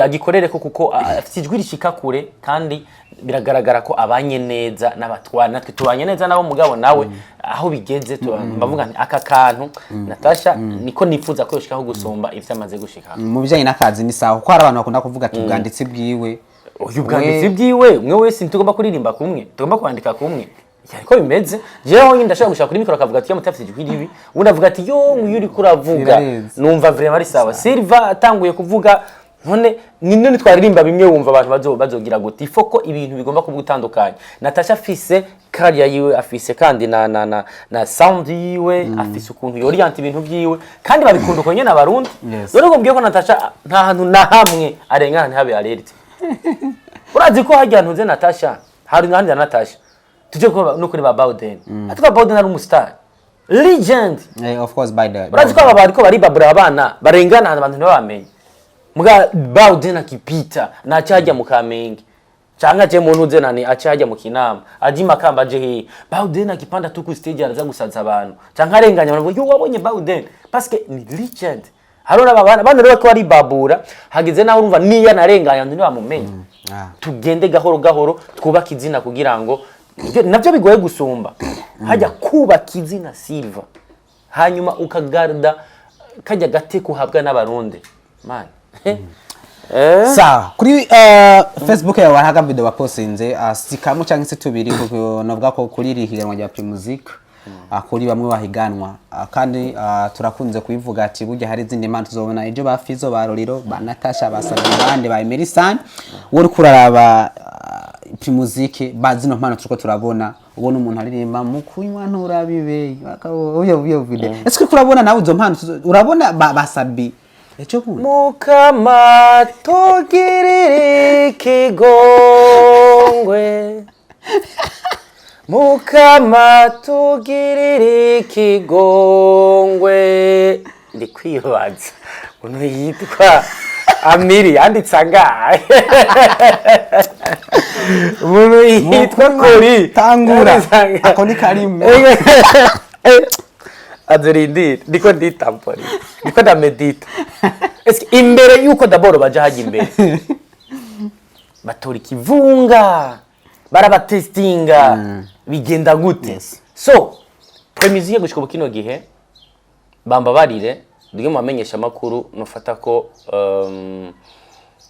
[SPEAKER 2] agikorere ko kuko afite ijwi rishika kure kandi biragaragara ko abanye neza n'abatwana natwe tubanye neza nabo mugabo nawe aho bigeze bavuga aka kantu Natasha niko nifuza ko yoshikaho gusumba ivyo amaze gushika
[SPEAKER 1] mu bijanye n'akazi ni sawa ko hari abantu bakunda kuvuga ati ubwanditsi bwiwe
[SPEAKER 2] uyu bwanditsi bwiwe umwe wese ntugomba kuririmba kumwe tugomba kwandika kumwe yariko bimeze jewe nyine ndashaka gushaka kuri mikoro akavuga ati yamutafite ijwi ribi undi avuga ati yo nk'uyuri kuravuga numva vraiment ari sawa Silva atanguye kuvuga none none twaririmba bimwe wumva abantu bazogira gute ifoko ibintu bigomba kubutandukanye Natasha afise career yiwe afise kandi na sound yiwe afise ukuntu yorient ibintu byiwe kandi babikunda uko nyene abarundi rero ngombye ko Natasha nta hantu na hamwe arengana ntihabe arerite urazi ko hajya ntuze Natasha hari n'ahandi ya Natasha tuje ko no kuri ba Bawden atwa Bawden ari umustar legend
[SPEAKER 1] of course by the
[SPEAKER 2] urazi ko aba bariko baribabura abana barengana abantu ntibamenye muga Bawden akipita na cyajya mu Kamenge cyanga je muntu uze nani acyajya mu Kinama aji makamba je he Bawden akipanda tu ku stage araza gusaza abantu cyanga arenganya abantu yo wabonye Bawden parce que ni legend harora abana rero ko ari babura hagize naho urumva niya narenganya ndi bamumenye tugende gahoro gahoro twubaka izina kugira ngo navyo bigoye gusumba hajya kubaka izina Silva hanyuma ukagarda kajya gate kuhabwa n'abarundi man
[SPEAKER 1] sawa kuri Facebook yawe haga video wapostinze sikamu cyangwa se tubiri kuko novuga ko kuri rihiganwa rya Primusic kuri bamwe bahiganwa kandi turakunze kubivuga ati burya hari izindi mpano tuzobona ejo ba Fizo ba Roriro ba Natasha basabye bande ba Emerisan wori kuraraba Primusic bazino mpano tuko turabona ubona umuntu aririmba mu kunywa nturabibe uyo video ese kurabona nawe izo mpano urabona basabi
[SPEAKER 2] Mukama tugirire kigongwe Mukama tugirire kigongwe ndi kwibaza uno yitwa Amiri anditsanga umuntu yitwa Kori
[SPEAKER 1] tangura akoni karimo
[SPEAKER 2] Azerindire ndiko nditampori ndiko ndamedita eske imbere yuko daboro baje haje imbere batora ikivunga barabatestinga bigenda gute so Primusic gushika kino gihe bambabarire ndige mu bamenyesha makuru nufata ko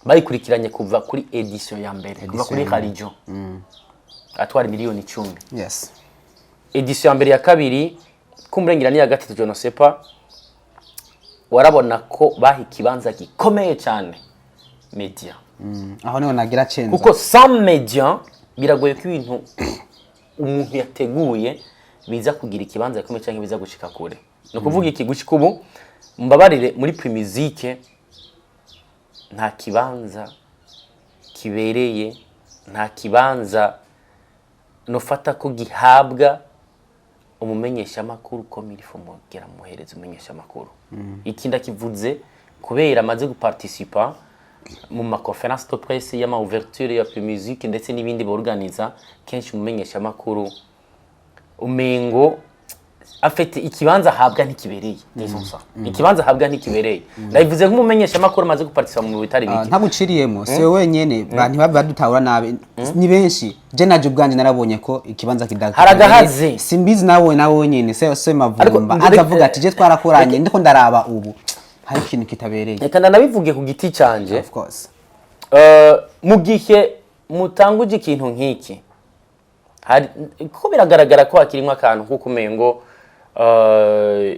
[SPEAKER 2] bayikurikiranye kuva kuri edition ya mbere kuva kuri Khalijo atwara miliyoni 10
[SPEAKER 1] yes
[SPEAKER 2] edition ya mbere ya kabiri kumurengera ni ya gatatu je no sepa warabona ko bahi kibanza gikomeye cyane media
[SPEAKER 1] aho niho nagira cenza
[SPEAKER 2] kuko some media biragoye ko ibintu umuntu yateguye biza kugira ikibanza gikomeye cyangwa biza gushika kure no kuvuga iki gushika ubu mbabarire muri Primusic nta kibanza kibereye nta kibanza nofata ko gihabwa umumenyesha makuru ko milifo mugera muhereza umumenyesha makuru ikindi kivuze kubera amaze guparticipa mu ma conference de presse y'ama ouverture ya musique ndetse n'ibindi borganiza kenshi umumenyesha makuru umengo afite ikibanza habwa ntikibereye disonsa ikibanza habwa ntikibereye ndayivuze nk'umumenyesha makuru amaze guparticipa mu bitari biki
[SPEAKER 1] ntaguciriyemo se wenyene bantu badutahura nabe ni benshi je naje ubwanje narabonye ko ikibanza
[SPEAKER 2] haragahaze
[SPEAKER 1] simbizi nawe nyene se mavumba azavuga ati je twarakoranye ndiko ndaraba ubu hari ikintu kitabereye
[SPEAKER 2] reka ndanabivuge ku giti canje
[SPEAKER 1] of course
[SPEAKER 2] mu gihe mutanguje ikintu nk'iki hari ko biragaragara ko hakirimo akantu kuko umengo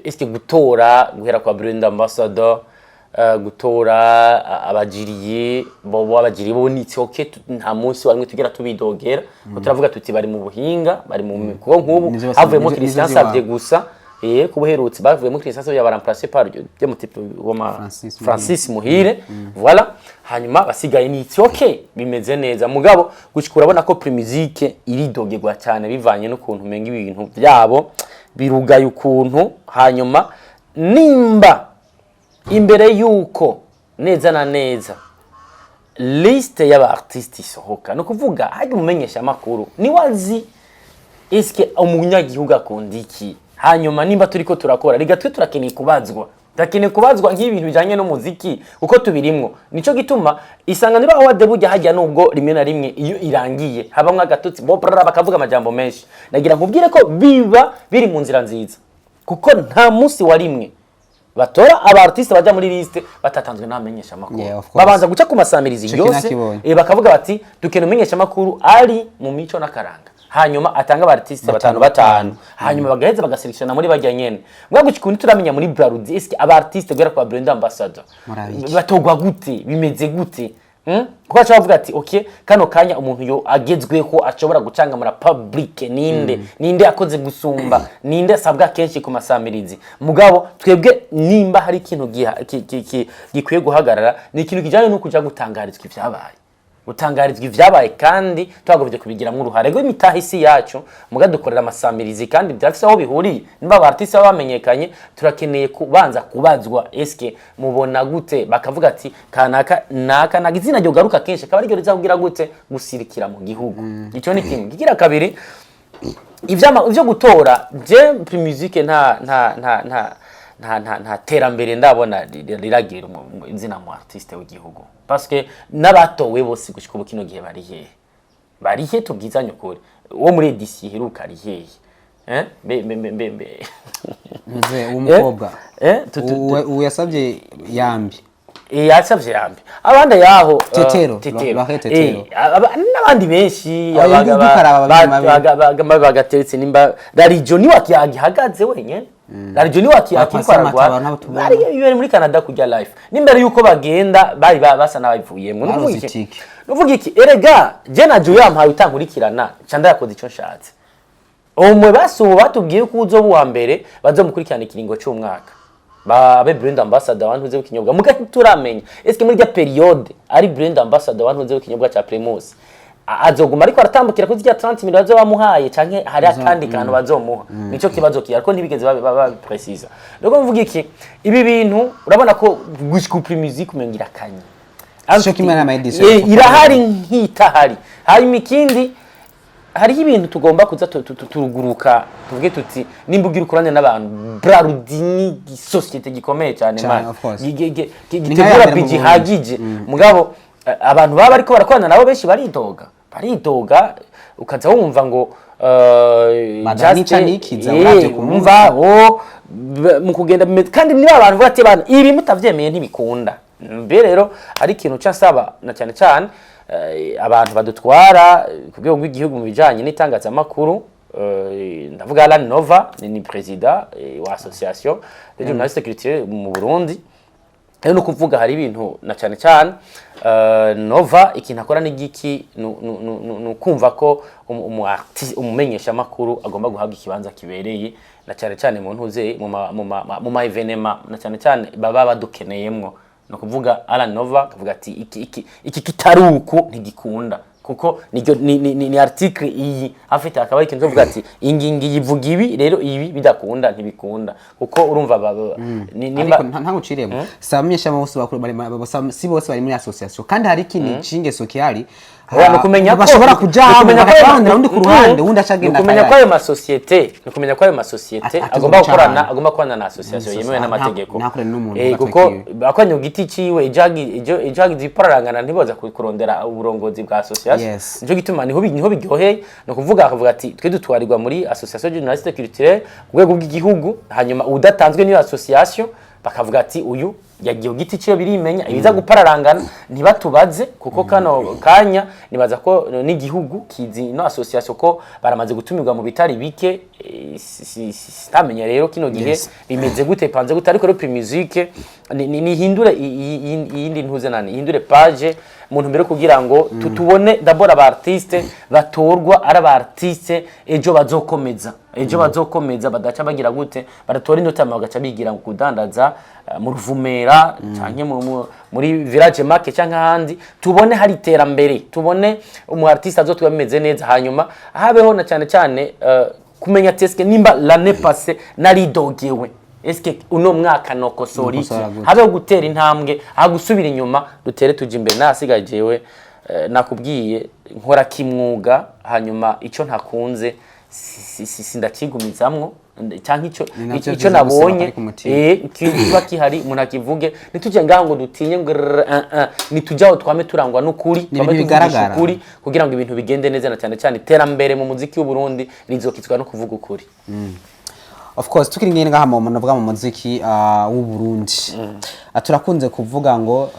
[SPEAKER 2] eske gutora guhera kwa brand ambassador gutora abajiriye bo abajiriye bo nitse okay nta munsi warimwe tugera tubidogera ko turavuga tuti bari mu buhinga bari mu kuko nk'ubu havuyemo Christian Savye gusa kubuherutse bavuyemo Christian Savye baramplacer par de mutipe wa Francis Muhire voilà hanyuma basigaye nitse okay bimeze neza mugabo gushikura abona ko Primusique iridogerwa cyane bivanye n'ukuntu umenga ibintu byabo birugaye ukuntu hanyuma nimba imbere yuko neza na neza liste y'aba artiste isohoka no kuvuga haje umumenyesha makuru ni wazi eske umunyagihugu akundiki hanyuma nimba turiko turakora rigatwe turakeneye kubazwa ndakeneye kubazwa nk'ibintu bijanye no muziki uko tubirimwo nico gituma isanganiro aho wadebuja hajya nubwo rimwe na rimwe iyo irangiye habamwe agatutsi bobrara bakavuga amajambo menshi nagira nkubwire ko biba biri mu nzira nziza kuko nta munsi wa rimwe batora aba artiste baja muri liste batatanzwe n'amenyesha makuru babanza guca ku masamirizi yose bakavuga bati dukeneye umenyesha makuru ari mu mico nakaranga hanyuma atanga aba artiste batanu hanyuma bagaheza bagaselekshana muri bajya nyene mwago kikundi turamenya muri Brarudi eske aba artiste gwera kwa brand ambassador batogwa gute bimeze gute kuko acavuga ati okay kano kanya umuntu yo agezweho ashobora gucanga muri public ninde akoze gusumba ninde asabwa kenshi ku masamirizi mugabo twebwe nimba hari ikintu gikwiye guhagarara ni ikintu kijanye no kuja gutangarizwa ivyabaye kandi twagovye kubigiramwe uruhare rwo imitahisi yacu muga dukorera amasamirizi kandi byafise aho bihuriye nimba abartiste bamenyekanye turakeneye kubanza kubazwa eske mubona gute bakavuga ati kanaka nagizina ryo garuka kenshi akaba ryo rizavugira gute gusirikira mu gihugu ico ni kimwe kigira kabiri ivyo gutora je Primusique nta terambere ndabona riragira izina mu artiste w'igihugu parce que n'abatowe bose gushika ubukino gihe bari he tubwizanye ukuri wo muri edition heruka ari hehe
[SPEAKER 1] nze umukobwa uyasabye yambi
[SPEAKER 2] yasabye yambi abandi yaho
[SPEAKER 1] tetero
[SPEAKER 2] n'abandi benshi bagateretse nimba Rarijo ni wakihagaze wenyene Rarijo ni wakikwaragwa bari muri Canada kujya live nimbere yuko bagenda bari basa n'abavuyemo nuvuga iki erega je naje yampaye utankurikirana canda yakoze ico nshatse umwe basubo batubwiye ko uzo wa mbere bazomukurikirana ikiringo cy'umwaka babe brand ambassador wantuze w'ikinyobwa mugati turamenya eske muri ya periode ari brand ambassador wantuze w'ikinyobwa cha Primus azoguma ariko aratambukira kuri 30 miliyoni bazo bamuhaye canke hari akandi kantu bazomuha nico kibazo kiya ariko ntibigeze baba precise rego mvuga iki ibi bintu urabona ko gushika Primusique umengira kanye
[SPEAKER 1] cyo kimana ama edition
[SPEAKER 2] irahari nkitahari hanyuma ikindi hari ibintu tugomba kuza turuguruka tuvuge tuti nimbugira ukuranye n'abantu Brarudi ni societe gikomeye cyane man gitegura bijihagije mugabo abantu baba ariko barakorana nabo benshi baridoga ukaza wumva ngo
[SPEAKER 1] just nikiza uravye
[SPEAKER 2] kumva mu kugenda kandi niba abantu bati bana ibi mutavyemeye ntibikunda mbe rero hari ikintu cyasaba na cyane abantu badutwara ku rwego rw'igihugu mu bijanye n'itangazamakuru ndavuga Alan Nova ni president wa association de journalistes culturels mu Burundi no kuvuga hari ibintu na cyane Nova ikintu akora n'igiki nukumva ko umumenyesha makuru agomba guhabwa ikibanza kibereye na cyane mu ntuze mu ma evenema na cyane baba badukeneyemwo no kuvuga Alan Nova kavuga ati iki kitaruko ntigikunda kuko ni article iyi afite akaba ikintu cyo kuvuga ati ingingi yivuga ibi rero ibi bidakunda ntibikunda kuko urumva
[SPEAKER 1] nimba nta guciremo sabamenyesha bose si bose bari muri association kandi hari ikintu cingeso kihari
[SPEAKER 2] kumenya
[SPEAKER 1] bashobora kujamenya bakabandira undi ku ruhande undi acagenda
[SPEAKER 2] kumenya ko ayo masosiyete agomba gukorana na association yemewe n'amategeko kuko bakwanya giti ciwe ijagi zipararangana ntiboza kurondera uburongozi bwa association nico gituma niho biryoheye no kuvuga ati twe dutwarirwa muri association journaliste culturelle ku rwego bw'igihugu hanyuma udatanzwe niyo association bakavuga ati uyu yagiye giti ciyo birimenya ibiza gupararangana ntibatubaze kuko kano kanya nibaza ko n'igihugu kizi no association ko baramaze gutumirwa mu bitari bike sitamenya rero kino gihe bimeze gute panze gute ariko rap music ni hindure yindi ntuze nani hindure page muntu mbere kugira ngo tutubone d'abord aba artiste batorwa ari aba artiste ejo bazokomeza badaca bagira gute baratora inota bagaca bigira kudandaza mu Ruvumera canke muri village market canke handi tubone hari iterambere tubone umu artiste azotwa bimeze neza hanyuma habeho na cyane kumenya teske nimba l'année passée naridogewe eske uno mwaka nokosora iki habe gutera intambwe agusubira inyuma dutere tuje imbere nasigajewe nakubwiye nkora kimwuga hanyuma ico ntakunze sindakigumizamwo cyangwa icyo nabonye kiba kihari umuntu akivuge ntitujye ngaho dutinye ngo nitujyaho twame turangwa n'ukuri twame tuvugisha ukuri kugira ngo ibintu bigende neza na cyane iterambere mu muziki w'u Burundi rizokizwa no kuvuga ukuri.
[SPEAKER 1] Of course tukiri ngene ngaha mu navuga mu muziki w'u Burundi turakunze kuvuga ngo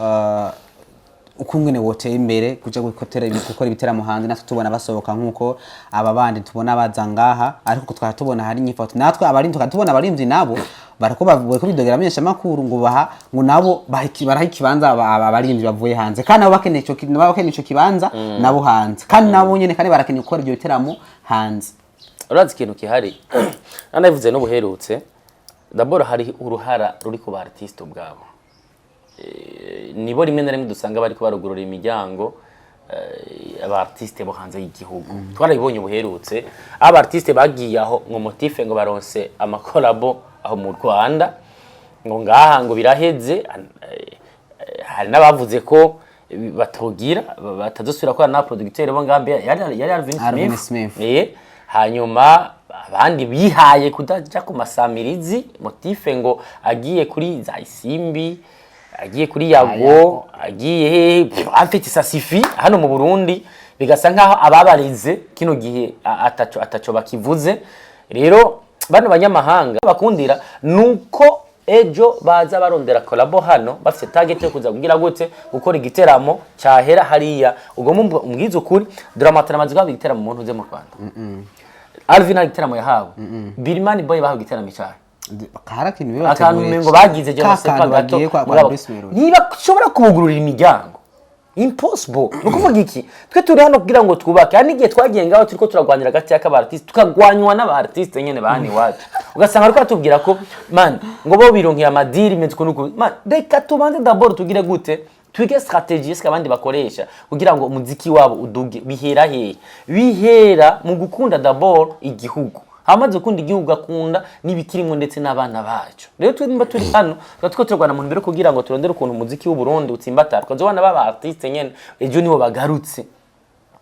[SPEAKER 1] ukungene woteye imbere kuja gukora ibiteramo hanze natwe tubona basohoka nkuko aba bandi tubona baza ngaha ariko twatubona hari nyifoto natwe abari tukatubona abarimvyi nabo barako bavuye ko bidogera amenyesha makuru ngo nabo baraha ikibanza abarimvyi bavuye hanze kandi nabo bakeneye ico kibanza nabo hanze kandi nabo nyene kandi barakeneye gukora ibyo biteramo hanze.
[SPEAKER 2] Urazi ikintu kihari anavuze no buherutse d'abord hari uruhara ruri ku ba artiste ubwabo nibo rimwe na rimwe dusanga bari kubarugurura imiryango aba artiste bo hanze y'igihugu twarabibonye buherutse aba artiste bagiye aho ngo motife ngo baronse amakolabo aho mu Rwanda ngo ngaha ngo biraheze hari nabavuze ko batogira batazosubira ko na producteur bo ngambe yari Alvin Smith hanyuma abandi bihaye kudaja ku masamirizi motife ngo agiye kuri za Isimbi agiye kuri Yago agiye afite sasifi hano mu Burundi bigasa nkaho ababarize kino gihe ataco bakivuze rero bano banyamahanga bakundira nuko ejo baza barondera collabo hano bafite target yo kuza kugira gute gukora igiteramo cyahera hariya ubwo mumbwiza ukuri dramatana mazwa igiteramo mu ntuze mu Rwanda Alvin igiteramo yahawe Birman Boy bahawe igiteramo cyahe
[SPEAKER 1] karakintu bibategura
[SPEAKER 2] akantu mengo bagize je nasepa gato niba ushobora kubugururira imiryango impossible nukuvuga iki twe turi hano kugira ngo twubake hani gihe twagiye ngaho turiko turagwanira gati ya kaba artiste tukagwanywa n'aba artiste nyene bahani wacu ugasanga ariko atubwira ko man ngo bo bironkiye amadiri metiko nuko man reka tubanze d'abord tugire gute twige strategie eske abandi bakoresha kugira ngo umuziki wabo uduge bihera mu gukunda d'abord igihugu hamaze kundi igihugu akunda nibikirimo ndetse n'abana bacu rero twimba turi hano twatwo turwana mu mbere kugira ngo turondere ukuntu umuziki w'u Burundi utsimbatara twazobana baba artiste nyene ejo nibo bagarutse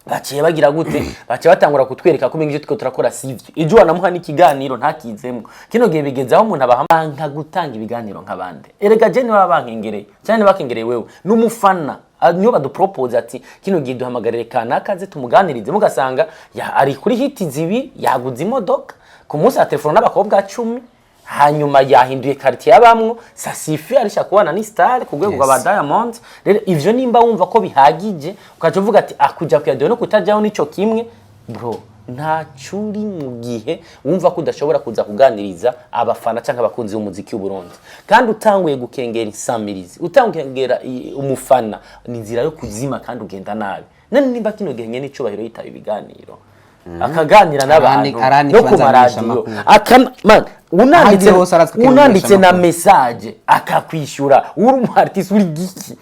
[SPEAKER 2] baciye bagira gute baciye batangura kutwereka ko ibintu twe turakora sivyo ejo wanamuha n'ikiganiro ntakizemo kino gihe bigezaho umuntu abahamanga gutanga ibiganiro nk'abandi erega je niba bankengereye cyane bakengereye wewe n'umufana niyo badupropose ati kino gihe duhamagarire kanakaze tumuganirize mugasanga ari kuri hiti zibi yaguze imodoka ku munsi ya telefone n'abakobwa 10 hanyuma yahinduye quartier yabamwo sasifi arisha kubana ni star ku rwego rwa Diamond rero ivyo nimba wumva ko bihagije ukaje uvuga ati akuja kuyadyo no kutajyaho nico kimwe bro nta curi mu gihe wumva ko udashobora kuza kuganiriza abafana cyangwa abakunzi b'umuziki w'u Burundi kandi utanguye gukengera insamirizi utangengera umufana ni nzira yo kuzima kandi ugenda nabi nani nimba kino gihe nyene icubahiro yitaye ibiganiro akaganira n'abantu no ku maradiyo man unanditse na message akakwishura uri mu artiste uri giki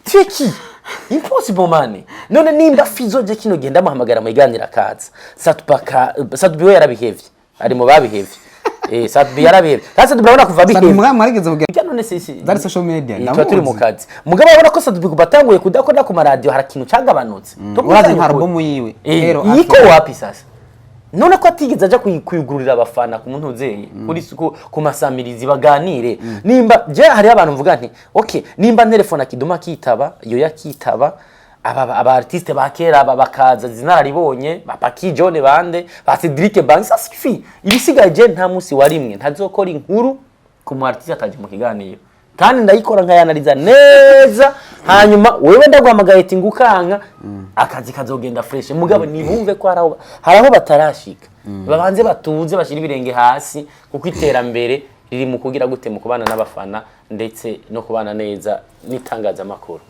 [SPEAKER 2] Tricky. Impossible man. None nimba Fizo je kino genda muhamagara mu iganira kaza. Satubi we yarabihevye. Ari mu babihevye. Satubi yarabihevye. Sasa turabona kuva bihevye.
[SPEAKER 1] Satubi mwarigeze kugira.
[SPEAKER 2] None sisi.
[SPEAKER 1] Dari social media.
[SPEAKER 2] Twa turi mu kazi. Mugabo abona ko Satubi kubatanguye kudakora ku radio harakintu cagabanutse.
[SPEAKER 1] Urazi nka album yiwe.
[SPEAKER 2] Rero yiko wapi sasa? None ko atigeze aja kuyugururira abafana ku muntu uzeye kuri ku masamirizi baganire nimba je hari abantu mvuga nti okay nimba telefone akiduma kitaba yo yakitaba aba artiste bakera bakaza zinararibonye bapaki John bande ba Cedric Banks asifi ibisigaye je nta musi warimwe ntazokora inkuru ku mu artiste ataje mu kiganiro kandi ndayikora nkayanaliza neza hanyuma wewe ndagwamagaye ati ngukanka akazi kazogenda fresh mugabo nibumve ko haraho batarashika babanze batuze bashira ibirenge hasi kuko iterambere riri mu kugira gute mu kubana n'abafana ndetse no kubana neza nitangaza makuru